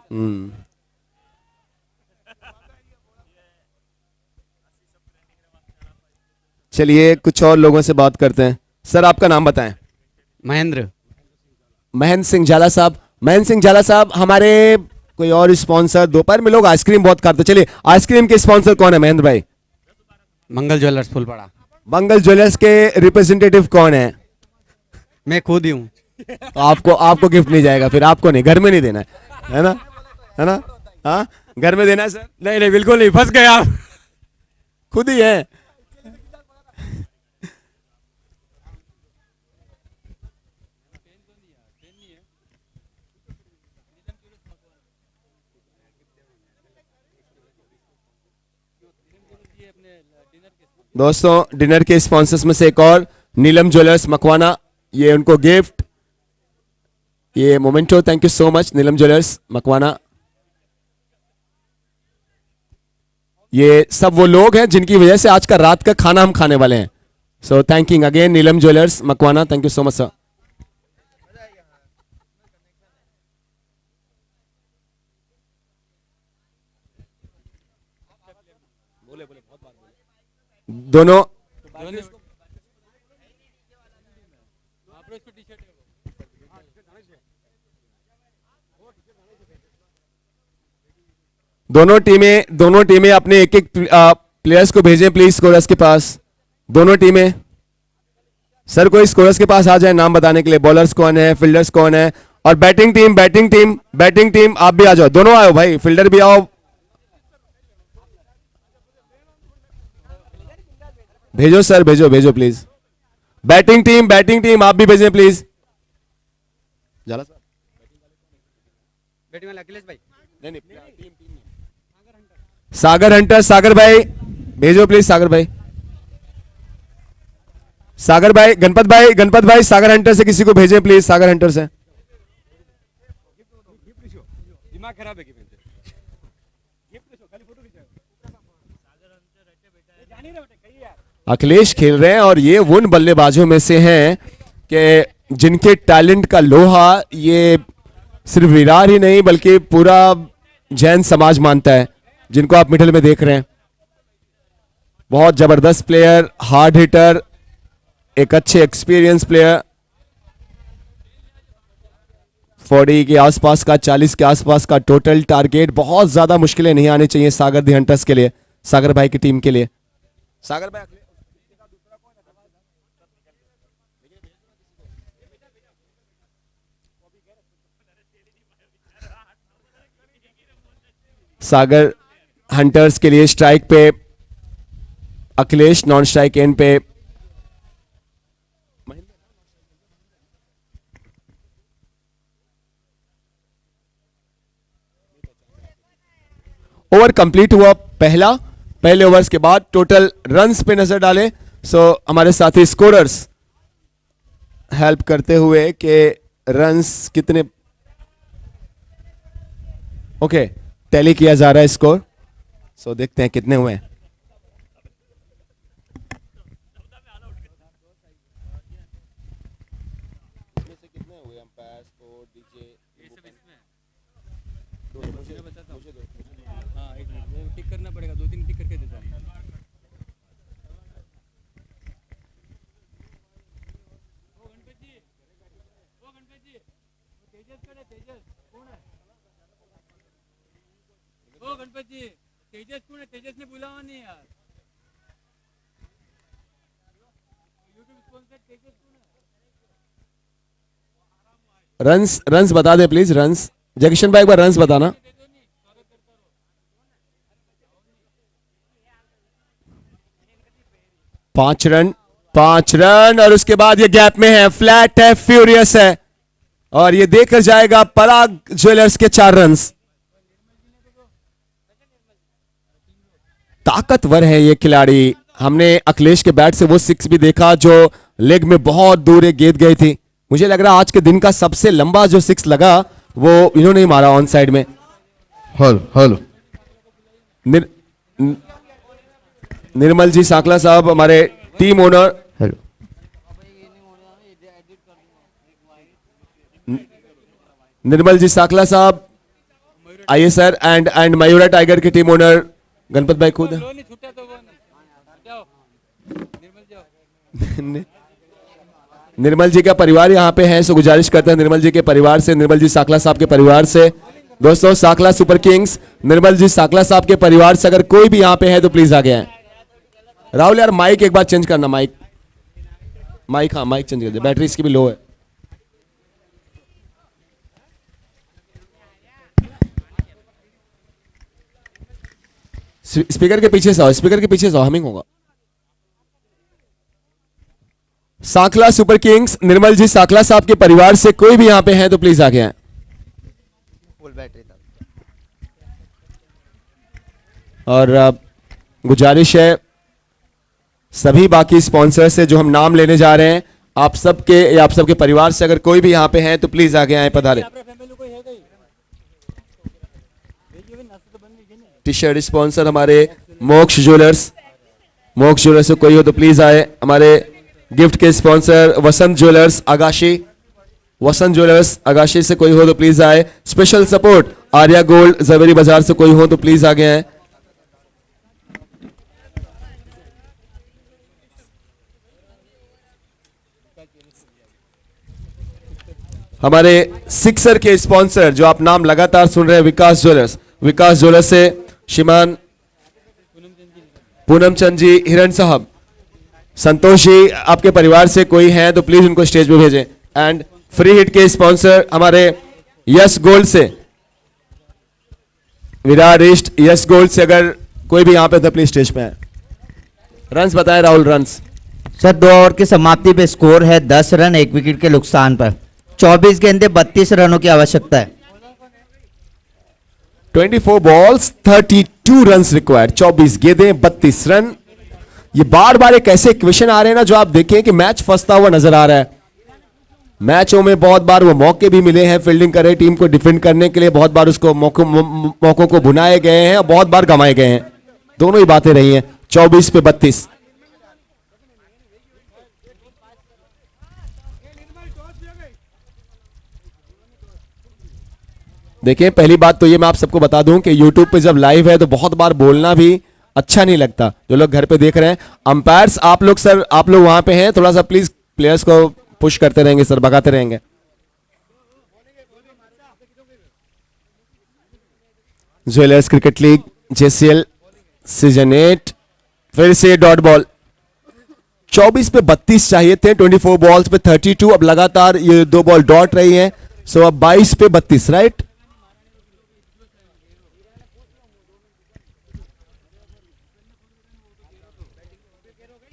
चलिए कुछ और लोगों से बात करते हैं। सर आपका नाम बताएं। महेंद्र। महेंद्र सिंह झाला साहब। महेंद्र सिंह झाला साहब, हमारे कोई और स्पॉन्सर, दोपहर में लोग आइसक्रीम बहुत खाते, चलिए आइसक्रीम के स्पॉन्सर कौन है महेंद्र भाई? मंगल ज्वेलर्स फुलपाड़ा। मंगल ज्वेलर्स के रिप्रेजेंटेटिव कौन है? मैं खुद ही हूँ। आपको गिफ्ट नहीं जाएगा, फिर आपको नहीं, घर में नहीं देना है ना? है ना? हाँ घर में देना है सर? नहीं नहीं बिल्कुल नहीं, फंस गए आप। खुद ही है। दोस्तों डिनर के स्पॉन्सर्स में से एक और नीलम ज्वेलर्स मकवाना, ये उनको गिफ्ट, ये memento. Thank you so much Neelam jewellers Makwana. ये सब वो लोग हैं जिनकी वजह से आज का रात का खाना हम खाने वाले हैं। So thanking again Neelam jewellers Makwana, thank you so much sir. दोनों दोनों टीमें अपने एक एक प्लेयर्स को भेजें प्लीज स्कोरर्स के पास। दोनों टीमें सर कोई स्कोरर्स के पास आ जाए नाम बताने के लिए, बॉलर्स कौन है, फील्डर्स कौन है, और बैटिंग टीम आप भी आ जाओ, दोनों आओ भाई, फील्डर भी आओ। भेजो सर, भेजो प्लीज। बैटिंग टीम आप भी भेजें प्लीज। जाला सर बैटिंग वाला अखिलेश भाई। सागर हंटर, सागर भाई भेजो प्लीज। सागर भाई गणपत भाई सागर हंटर से किसी को भेजें प्लीज, सागर हंटर से। दिमाग खराब है कि अखिलेश खेल रहे हैं और ये उन बल्लेबाजों में से हैं कि जिनके टैलेंट का लोहा ये सिर्फ विराट ही नहीं बल्कि पूरा जैन समाज मानता है, जिनको आप मिडिल में देख रहे हैं। बहुत जबरदस्त प्लेयर, हार्ड हिटर, एक अच्छे एक्सपीरियंस प्लेयर। 40 के आसपास का, 40 के आसपास का टोटल टारगेट। बहुत ज्यादा मुश्किलें नहीं आनी चाहिए सागर दी हंटर्स के लिए, सागर भाई की टीम के लिए। सागर भाई सागर हंटर्स के लिए स्ट्राइक पे अखिलेश, नॉन स्ट्राइक एंड पे ओवर कंप्लीट हुआ पहले ओवर्स के बाद टोटल रन्स पे नजर डालें। सो हमारे साथी स्कोरर्स हेल्प करते हुए कि रन्स कितने, ओके टैली किया जा रहा है स्कोर। सो देखते हैं कितने हुए हैं। टिक करना पड़ेगा, 2-3 टिक करके देता हूँ। गणपत जी तेजस कौन है? तेजस ने बुलावा नहीं यार। यूट्यूब स्पॉन्सर तेजस कौन है? रन्स बता दे प्लीज, रन्स जगशन भाई एक बार रन्स बताना। पांच रन और उसके बाद ये गैप में है, फ्लैट है, फ्यूरियस है और ये देकर जाएगा पराग ज्वेलर्स के 4 रन्स। ताकतवर है ये खिलाड़ी। हमने अखिलेश के बैट से वो 6 भी देखा जो लेग में बहुत दूर एक गेंद गई थी। मुझे लग रहा आज के दिन का सबसे लंबा जो 6 लगा वो इन्होंने ही मारा ऑन साइड में। हेलो निर्मल जी साकला साहब हमारे टीम ओनर। हेलो निर्मल जी साकला साहब आइए सर, एंड मयूरा टाइगर के टीम ओनर गणपत भाई खुद निर्मल जी का परिवार यहाँ पे है, सो गुजारिश करते हैं निर्मल जी के परिवार से, निर्मल जी साकला साहब के परिवार से। दोस्तों साकला सुपर किंग्स निर्मल जी साकला साहब के परिवार से अगर कोई भी यहाँ पे है तो प्लीज आगे आए। राहुल यार माइक एक बार चेंज करना, माइक हाँ माइक चेंज कर दे, बैटरी इसकी भी लो है। स्पीकर के पीछे से आओ, स्पीकर के पीछे से आओ, हमिंग होगा। साकला सुपर किंग्स निर्मल जी साकला साहब के परिवार से कोई भी यहां पे है तो प्लीज आगे आए। और गुजारिश है सभी बाकी स्पॉन्सर से जो हम नाम लेने जा रहे हैं, आप सबके या आप सबके परिवार से अगर कोई भी यहां पे है तो प्लीज आगे आए, पधारे। टी शर्ट स्पॉन्सर हमारे मोक्ष ज्वेलर्स, मोक्ष ज्वेलर्स से कोई हो तो प्लीज आए। हमारे गिफ्ट के sponsor Vasant jewellers Agashi, Vasant jewellers Agashi से कोई हो तो प्लीज आए। Special support Arya gold Zaveri Bazaar से कोई हो तो प्लीज आगे आए। हमारे सिक्सर के स्पॉन्सर जो आप नाम लगातार सुन रहे हैं, विकास ज्वेलर्स, विकास ज्वेलर्स से श्रीमान पूनम चंद जी हिरण साहब, संतोष जी आपके परिवार से कोई है तो प्लीज उनको स्टेज पे भेजें। एंड फ्री हिट के स्पॉन्सर हमारे यस गोल्ड से, विराट ईस्ट यस गोल्ड से अगर कोई भी यहां पे तो प्लीज स्टेज पे है। रन्स बताएं राहुल, रन्स सर 2 ओवर की समाप्ति पे स्कोर है 10 रन 1 विकेट के नुकसान पर। 24 गेंदे 32 रनों की आवश्यकता है। 24 बॉल्स 32 रन्स रिक्वायर्ड, 24 गेंदें 32 रन। ये बार बार एक ऐसे क्वेश्चन आ रहे हैं ना जो आप देखें कि मैच फंसता हुआ नजर आ रहा है। मैचों में बहुत बार वो मौके भी मिले हैं फील्डिंग करे टीम को डिफेंड करने के लिए, बहुत बार उसको मौकों को भुनाए गए हैं और बहुत बार गंवाए गए हैं, दोनों ही बातें रही हैं। 24 पे 32। देखिए पहली बात तो ये मैं आप सबको बता दूं कि YouTube पे जब लाइव है तो बहुत बार बोलना भी अच्छा नहीं लगता। जो लोग घर पे देख रहे हैं, अंपायर्स आप लोग सर, आप लोग वहां पे हैं, थोड़ा सा प्लीज प्लेयर्स को पुश करते रहेंगे सर, भगाते रहेंगे। Jewellers cricket league JCL season 8 फिर से डॉट बॉल। 24 पे 32 चाहिए थे, 24 बॉल्स पे 32, अब लगातार ये 2 बॉल डॉट रही हैं, सो अब 22 पे 32 राइट।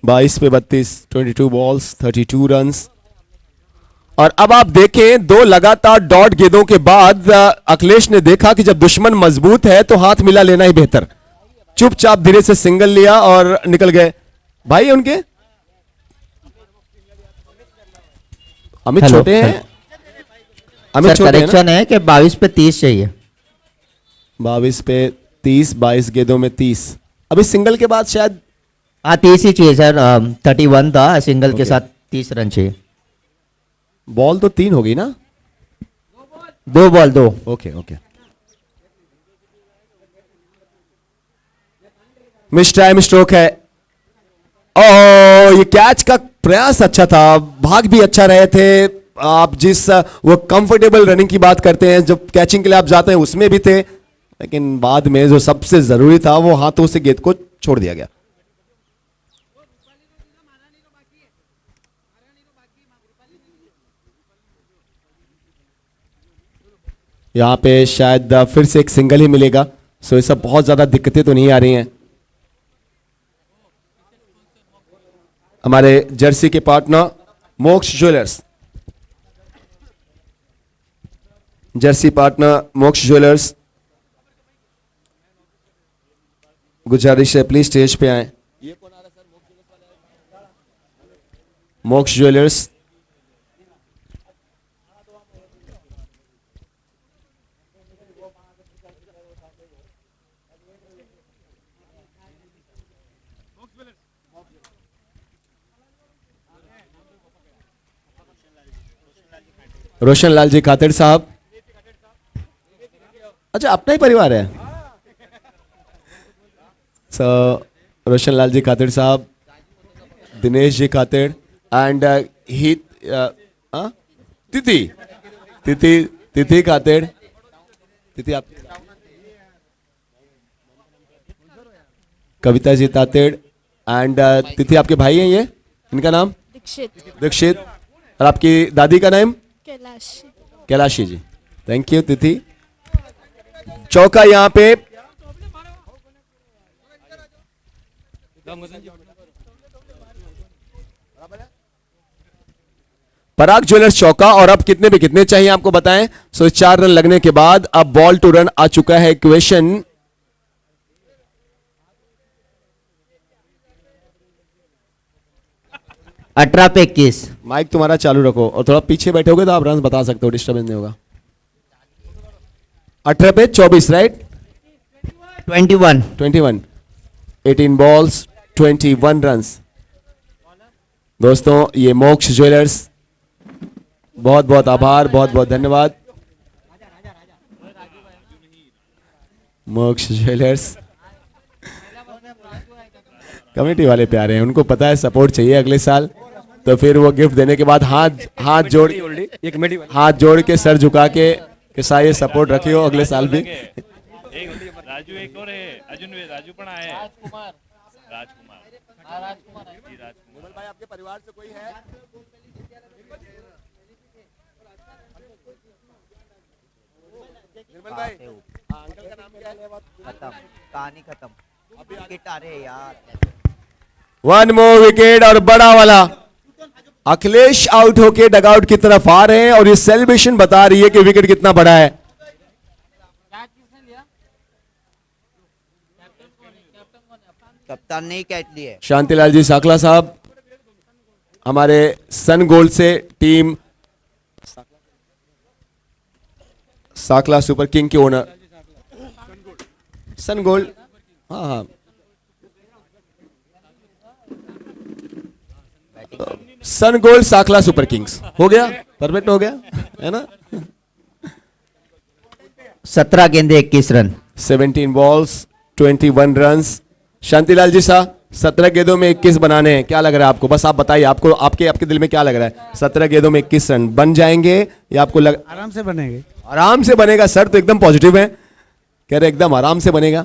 बाईस पे 32, 22 बॉल्स 32 रन्स। और अब आप देखें 2 लगातार डॉट गेंदों के बाद अखिलेश ने देखा कि जब दुश्मन मजबूत है तो हाथ मिला लेना ही बेहतर। चुपचाप धीरे से सिंगल लिया और निकल गए। भाई उनके अमित छोटे हैं, अमित छोटे हैं करेक्शन है कि 22 पे 30 चाहिए। 22 पे 30, 22 गेंदों में 30। अभी सिंगल के बाद शायद 30 ही चाहिए सर, 31 था, सिंगल के साथ 30 रन चाहिए। बॉल तो 3 होगी ना? 2 ball 2। Okay okay. Miss time stroke है। ये कैच का प्रयास अच्छा था, भाग भी अच्छा रहे थे आप। जिस वो कंफर्टेबल रनिंग की बात करते हैं, जब कैचिंग के लिए आप जाते हैं उसमें भी थे, लेकिन बाद में जो सबसे जरूरी था वो हाथों से गेंद को छोड़ दिया गया। यहां पे शायद फिर से एक सिंगल ही मिलेगा, सो ये सब बहुत ज्यादा दिक्कतें तो नहीं आ रही हैं। हमारे जर्सी के पार्टनर मोक्ष ज्वेलर्स, जर्सी पार्टनर मोक्ष ज्वेलर्स, गुजारिश है प्लीज स्टेज पे आए। मोक्ष ज्वेलर्स रोशन लाल जी खातिर साहब, अच्छा, अपना ही परिवार है। रोशन लाल जी खातिर साहब, दिनेश जी खातिर एंड ही तिथि तिथि तिथि खातिर। तिथि आप, कविता जी खातिर एंड तिथि आपके भाई हैं ये, इनका नाम दीक्षित और आपकी दादी का नाम कैलाशी जी। थैंक यू तिथि। चौका यहाँ पे पराग ज्वेलर्स चौका। और अब कितने पे कितने चाहिए आपको बताएं। सो 4 रन लगने के बाद अब बॉल टू रन आ चुका है। इक्वेशन अठारह पे 21। माइक तुम्हारा चालू रखो और थोड़ा पीछे बैठोगे तो आप रन बता सकते हो, डिस्टर्बेंस नहीं होगा। 18 पे 24 राइट। 21 18 balls 21 runs. दोस्तों ये मोक्ष ज्वेलर्स, बहुत बहुत आभार, बहुत बहुत धन्यवाद। मोक्ष ज्वेलर्स कमेटी वाले प्यारे हैं, उनको पता है सपोर्ट चाहिए अगले साल, तो फिर वो गिफ्ट देने के बाद हाथ जोड़ के सर झुका के साथ ये सपोर्ट रखियो अगले साल भी। राजू एक और है, अर्जुन राजू पण आहे, राजकुमार भाई आपके परिवार से कोई है? निर्मल भाई, अंकल का नाम क्या है? खत्म, कहानी खत्म। विकेट आ रहे यार। 1 मोर विकेट और बड़ा वाला अखिलेश आउट होके डगआउट की तरफ आ रहे हैं और ये सेलिब्रेशन बता रही है कि विकेट कितना बड़ा है। कप्तान ने कैच लिए। शांतिलाल जी साकला साहब हमारे सन गोल्ड से टीम साकला सुपर किंग के ओनर। सन गोल्ड, हाँ हाँ, सन गोल्ड साकला सुपर किंग्स। हो गया, परफेक्ट हो गया है ना। 17 गेंदे 21 run. 17 balls 21 runs. Shantilal ji साहब 17 गेंदों में 21 बनाने हैं, क्या लग रहा है आपको? बस आप बताइए, आपको आपके दिल में क्या लग रहा है? 17 गेंदों में 21 रन बन जाएंगे या आपको आराम से बनेंगे? आराम से बनेगा सर, तो एकदम पॉजिटिव है, कह रहे एकदम आराम से बनेगा।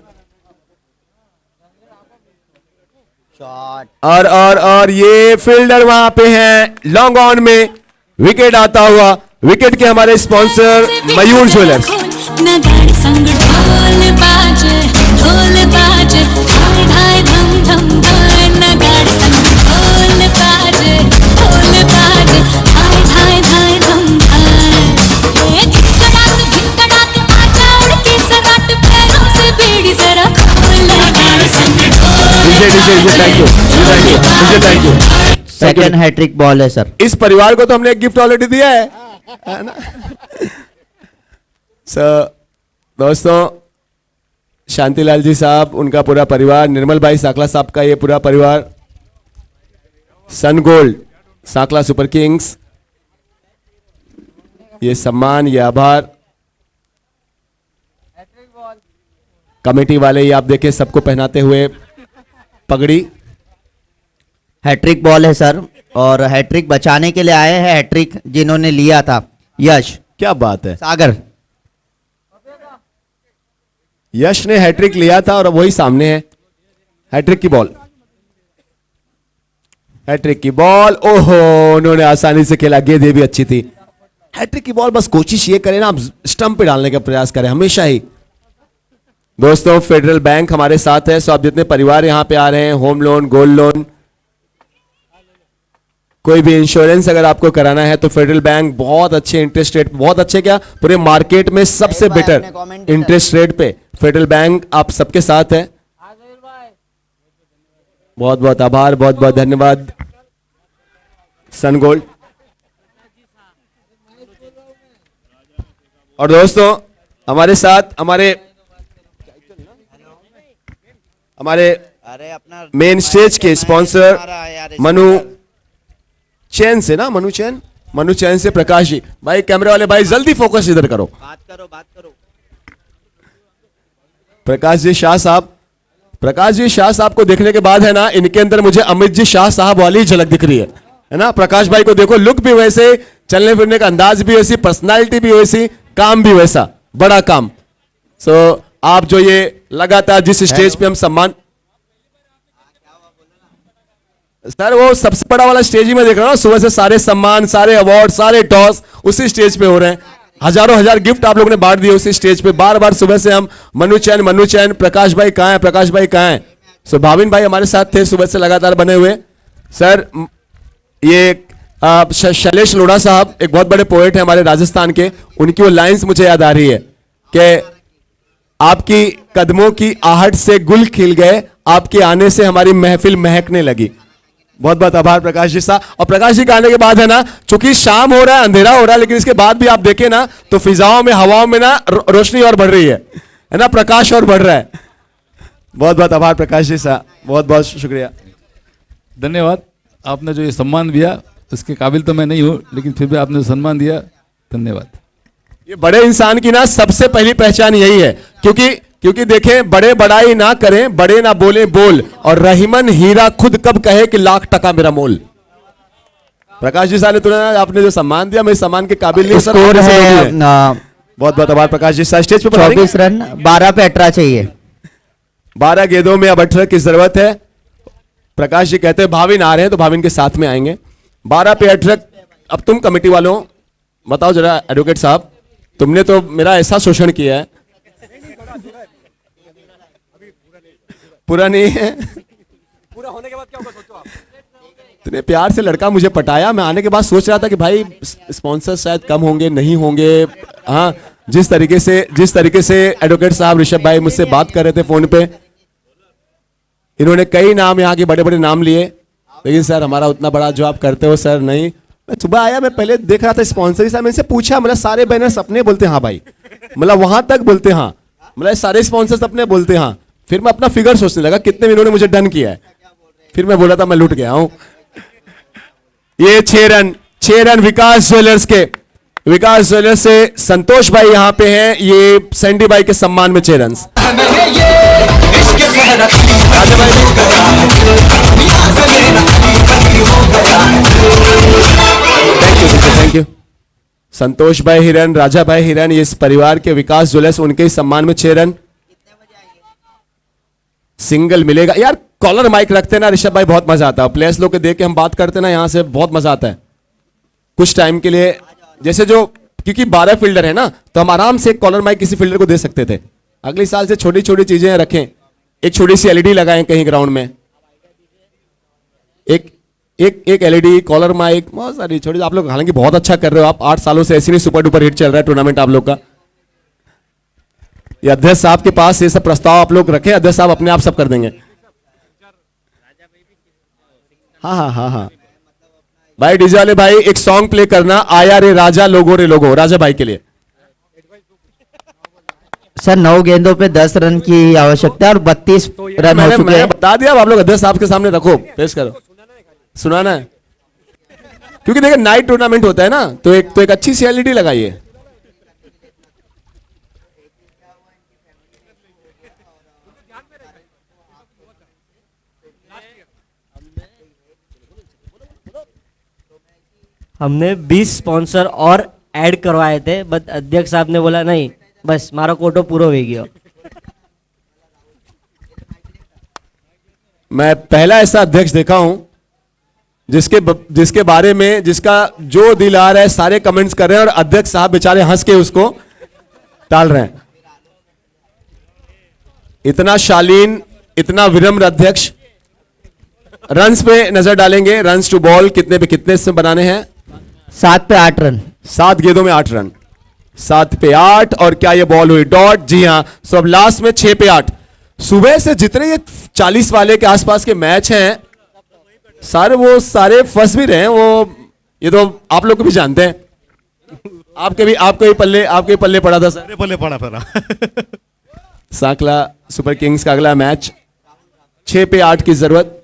शॉट और ये फील्डर वहां पे हैं लॉन्ग ऑन में, विकेट आता हुआ। विकेट के हमारे sponsor Mayur jewellers. Thank you. Second hattrick ball है सर। इस परिवार को तो हमने एक गिफ्ट ऑलरेडी दिया है ना सर। दोस्तों शांतिलाल जी साहब, उनका पूरा परिवार, निर्मल भाई साकला साहब का ये पूरा परिवार, सन गोल्ड साकला सुपर किंग्स, ये सम्मान, ये आभार। कमेटी वाले ये आप देखें सबको पहनाते हुए पगड़ी। हैट्रिक बॉल है सर, और हैट्रिक बचाने के लिए आए हैं हैट्रिक जिन्होंने लिया था। यश, क्या बात है, सागर यश ने हैट्रिक लिया था और वही सामने है। हैट्रिक की बॉल, हैट्रिक की बॉल, ओहो उन्होंने आसानी से खेला, गेंद भी अच्छी थी। हैट्रिक की बॉल, बस कोशिश ये करें ना आप स्टंप पे डालने का प्रयास करें हमेशा ही। दोस्तों फेडरल बैंक हमारे साथ है, सो आप जितने परिवार यहां पे आ रहे हैं, होम लोन, गोल्ड लोन, कोई भी इंश्योरेंस अगर आपको कराना है तो फेडरल बैंक बहुत अच्छे इंटरेस्ट रेट, बहुत अच्छे क्या पूरे मार्केट में सबसे बेटर इंटरेस्ट रेट पे फेडरल बैंक आप सबके साथ है। बहुत बहुत आभार, बहुत बहुत धन्यवाद सन गोल्ड। और दोस्तों हमारे साथ हमारे अपना मेन स्टेज के स्पॉन्सर मनु चैन से ना, मनु चैन से प्रकाश जी। भाई कैमरे वाले भाई जल्दी फोकस इधर करो। बात करो। प्रकाश जी शाह साहब, प्रकाश जी शाह साहब को देखने के बाद है ना, इनके अंदर मुझे अमित जी शाह साहब वाली झलक दिख रही है ना। प्रकाश भाई को देखो, लुक भी वैसे, चलने फिरने का अंदाज भी वैसी, पर्सनालिटी भी वैसी, काम भी वैसा, बड़ा काम। सो आप जो ये लगातार जिस स्टेज पे हम सम्मान, सर वो सबसे बड़ा वाला स्टेज ही मैं देख रहा हूँ, सुबह से सारे सम्मान, सारे अवार्ड, सारे टॉस उसी स्टेज पे हो रहे हैं। हजारों हजार गिफ्ट आप लोगों ने बांट दिए उसी स्टेज पे। बार बार सुबह से हम मनु चैन, प्रकाश भाई कहाँ हैं, प्रकाश भाई कहाँ हैं। सो भाविन भाई हमारे साथ थे सुबह से लगातार बने हुए। सर ये शैलेश लोढ़ा साहब एक बहुत बड़े पोएट हैं हमारे राजस्थान के, उनकी वो लाइंस मुझे याद आ रही है कि आपकी कदमों की आहट से गुल खिल गए, आपके आने से हमारी महफिल महकने लगी। बहुत बहुत आभार प्रकाश जी साहब। और प्रकाश जी के आने के बाद है ना, चूंकि शाम हो रहा है, अंधेरा हो रहा है, लेकिन इसके बाद भी आप देखें ना तो फिजाओं में, हवाओं में ना रोशनी और बढ़ रही है ना, प्रकाश और बढ़ रहा है। बहुत बहुत आभार प्रकाश जी साहब, बहुत बहुत शुक्रिया, धन्यवाद। आपने जो ये सम्मान दिया उसके काबिल तो मैं नहीं हूँ, लेकिन फिर भी आपने जो सम्मान दिया, धन्यवाद। ये बड़े इंसान की ना सबसे पहली पहचान यही है, क्योंकि देखें, बड़े बड़ाई ना करें, बड़े ना बोले बोल, और रहीमन हीरा खुद कब कहे कि लाख टका मेरा मोल। प्रकाश जी साहब ने तुरंत आपने जो सम्मान दिया, मैं इस सम्मान के काबिल नहीं। स्कोर है बहुत बहुत आभार प्रकाश जी साहब। स्टेज पे 24 रन, 12 पे 18 चाहिए। 12 गेंदों में अब 18 की जरूरत है। प्रकाश जी कहते हैं भाविन आ रहे हैं, तो भाविन के साथ में आएंगे। 12 पे 18। अब तुम कमेटी वालों बताओ जरा, एडवोकेट साहब, तुमने तो मेरा ऐसा शोषण किया है, पूरा नहीं है, पूरा होने के बाद क्या होगा सोचो आप। इतने प्यार से लड़का मुझे पटाया, मैं आने के बाद सोच रहा था कि भाई स्पॉन्सर शायद कम होंगे, नहीं होंगे। हाँ, जिस तरीके से एडवोकेट साहब ऋषभ भाई मुझसे बात कर रहे थे फोन पे, इन्होंने कई नाम, यहाँ के बड़े बड़े नाम लिए, लेकिन सर हमारा उतना बड़ा जो आप करते हो सर नहीं। मैं सुबह आया, मैं पहले देख रहा था स्पॉन्सर साहब, मैंने पूछा, मतलब सारे बैनर्स अपने बोलते हाँ भाई, मतलब वहां तक बोलते हाँ, मतलब सारे स्पॉन्सर्स अपने बोलते हाँ। फिर मैं अपना फिगर सोचने लगा कितने में इन्होंने मुझे डन किया है, फिर मैं बोला था मैं लूट गया हूं। ये 6 रन विकास ज्वेलर्स के, विकास ज्वेलर्स से संतोष भाई यहां पे हैं, ये सैंडी भाई के सम्मान में 6 रन। Thank you. संतोष भाई हिरन, राजा भाई हिरन, ये इस परिवार के विकास ज्वेलर्स, उनके सम्मान में 6 रन। सिंगल मिलेगा यार, कॉलर माइक रखते ना ऋषभ भाई, बहुत मजा आता है। प्लेयर्स लोग के देख के हम बात करते ना, यहां से बहुत मजा आता है कुछ टाइम के लिए। जैसे जो, क्योंकि 12 फील्डर है ना, तो हम आराम से एक कॉलर माइक किसी फील्डर को दे सकते थे। अगले साल से छोटी छोटी चीजें रखें, एक छोटी सी एलईडी लगाएं कहीं ग्राउंड में, एक एलईडी, कॉलर माइक, बहुत सारी छोटी। आप लोग हालांकि बहुत अच्छा कर रहे हो, आप 8 सालों से ऐसे नहीं सुपर डुपर हिट चल रहा है टूर्नामेंट आप लोग का। ये अध्यक्ष साहब के पास ये सब प्रस्ताव आप लोग रखें, अध्यक्ष साहब अपने आप सब कर देंगे। हाँ भाई डीजे वाले भाई, एक सॉन्ग प्ले करना, आया रे राजा लोगो रे लोगो, राजा भाई के लिए। सर 9 गेंदों पे 10 रन की आवश्यकता है और 32 रन हो चुके हैं। बता दिया, अब आप लोग अध्यक्ष साहब के सामने रखो, पेश करो, सुनाना है। क्योंकि देखिए नाइट टूर्नामेंट होता है ना, तो एक अच्छी सी एलईडी लगाइए। हमने 20 स्पॉन्सर और ऐड करवाए थे, बट अध्यक्ष साहब ने बोला नहीं, बस मारा कोटो पूरा हो गया। मैं पहला ऐसा अध्यक्ष देखा हूं जिसके बारे में, जिसका जो दिल आ रहा है सारे कमेंट्स कर रहे हैं, और अध्यक्ष साहब बेचारे हंस के उसको टाल रहे हैं। इतना शालीन, इतना विनम्र अध्यक्ष। रन्स पे नजर डालेंगे, रन्स टू बॉल कितने पे कितने से बनाने हैं। 7 पे 8 रन, 7 गेंदों में 8 रन, 7 पे 8। और क्या ये बॉल हुई डॉट? जी हां। सो अब लास्ट में 6 पे 8। सुबह से जितने ये 40 वाले के आसपास के मैच हैं, सारे फंस भी रहे हैं। वो ये तो आप लोग को भी जानते हैं, आपके पल्ले पड़ा था सर, पल्ले पड़ा था। सांकला सुपर किंग्स का अगला मैच, 6 पे 8 की जरूरत।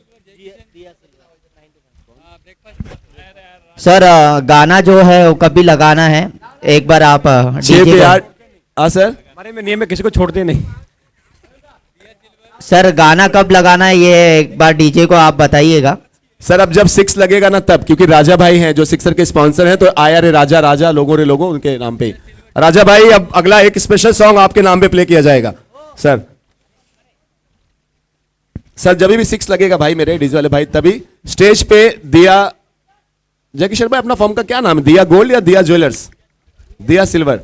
सर गाना जो है वो कभी लगाना है, एक बार आप 6 पे 8। हाँ सर, हमारे में नियम में किसी को छोड़ते नहीं। सर गाना कब लगाना है ये एक बार डीजे को आप बताइएगा। सर अब जब 6 लगेगा ना तब, क्योंकि राजा भाई हैं जो सिक्सर के स्पॉन्सर हैं, तो आया रे राजा राजा लोगो रे लोगो उनके नाम पे। राजा भाई अब अगला एक स्पेशल सॉन्ग आपके नाम पे प्ले किया जाएगा सर। सर जब भी 6 लगेगा भाई मेरे डीजे वाले भाई, तभी स्टेज पे दिया, जय किशोर भाई अपना फॉर्म का क्या नाम है, दिया गोल्ड या दिया ज्वेलर्स? दिया सिल्वर।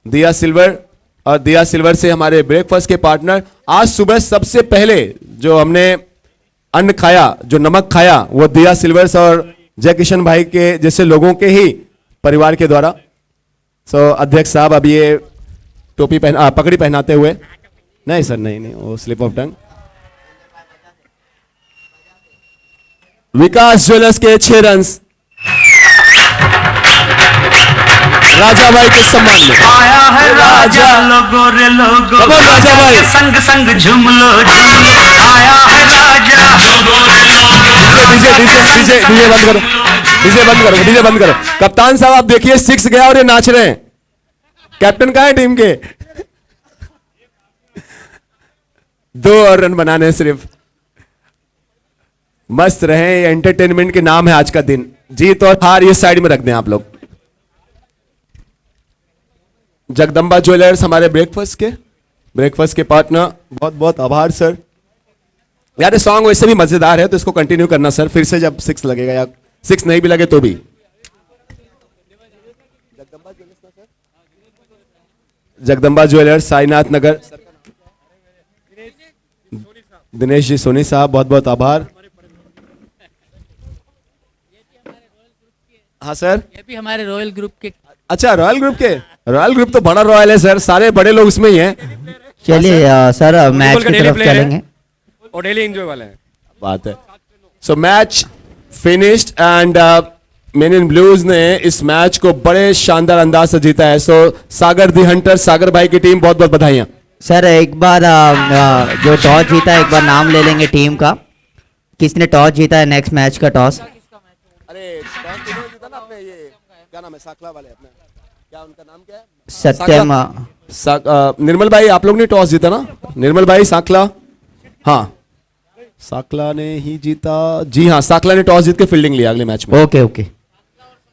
दिया सिल्वर, और दिया सिल्वर से हमारे ब्रेकफास्ट के पार्टनर, आज सुबह सबसे पहले जो हमने अन्न खाया, जो नमक खाया, वो दिया सिल्वर्स और जय किशन भाई के जैसे लोगों के ही परिवार के द्वारा। सो अध्यक्ष साहब अब ये टोपी पगड़ी पहनाते हुए, नहीं सर नहीं वो slip of tongue. Vikas jewellers के 6 रन राजा भाई के सम्मान में। आया है राजा लोगो रे लोगो, राजा भाई संग संग झूम लो झूम लो। आया है राजा लोगो रे लोगो। डीजे बंद करो, डीजे बंद करो, डीजे बंद करो। कप्तान साहब आप देखिए 6 गया और ये नाच रहे हैं। कैप्टन कहाँ है टीम के? 2 और रन बनाने सिर्फ। मस्त रहे, एंटरटेनमेंट के नाम है आज का दिन। जीत और हार ये साइड में रख दें आप लोग। जगदम्बा ज्वेलर्स हमारे ब्रेकफास्ट के पार्टनर, बहुत बहुत आभार सर। यार ये सॉन्ग वैसे भी मजेदार है तो इसको कंटिन्यू करना सर, फिर से जब 6 लगेगा या 6 नहीं भी लगे तो भी। जगदम्बा ज्वेलर्स साईनाथ नगर, दिनेश जी सोनी साहब बहुत बहुत आभार। हाँ सर, ये भी हमारे रॉयल ग्रुप के। अच्छा रॉयल ग्रुप के, रॉयल ग्रुप तो बड़ा रॉयल है सर, सारे बड़े लोग उसमें ही हैं। चलिए सर मैच की तरफ चलेंगे और डेली एंजॉय वाला है बात है। So match finished and main in blues ने इस मैच को बड़े शानदार अंदाज से जीता है। सो सागर दी हंटर, सागर भाई की टीम बहुत बहुत बधाइयां सर। एक बार जो टॉस जीता है एक बार नाम ले लेंगे टीम का, किसने टॉस जीता है नेक्स्ट मैच का टॉस। अरे जीता ना अपने, ये क्या नाम है साकला वाले अपने, क्या उनका नाम क्या है? सत्यम। निर्मल भाई आप लोग ने टॉस जीता ना, निर्मल भाई साकला, हाँ साकला ने ही जीता जी, हाँ साकला ने टॉस जीत के फील्डिंग लिया अगले मैच में। Okay okay.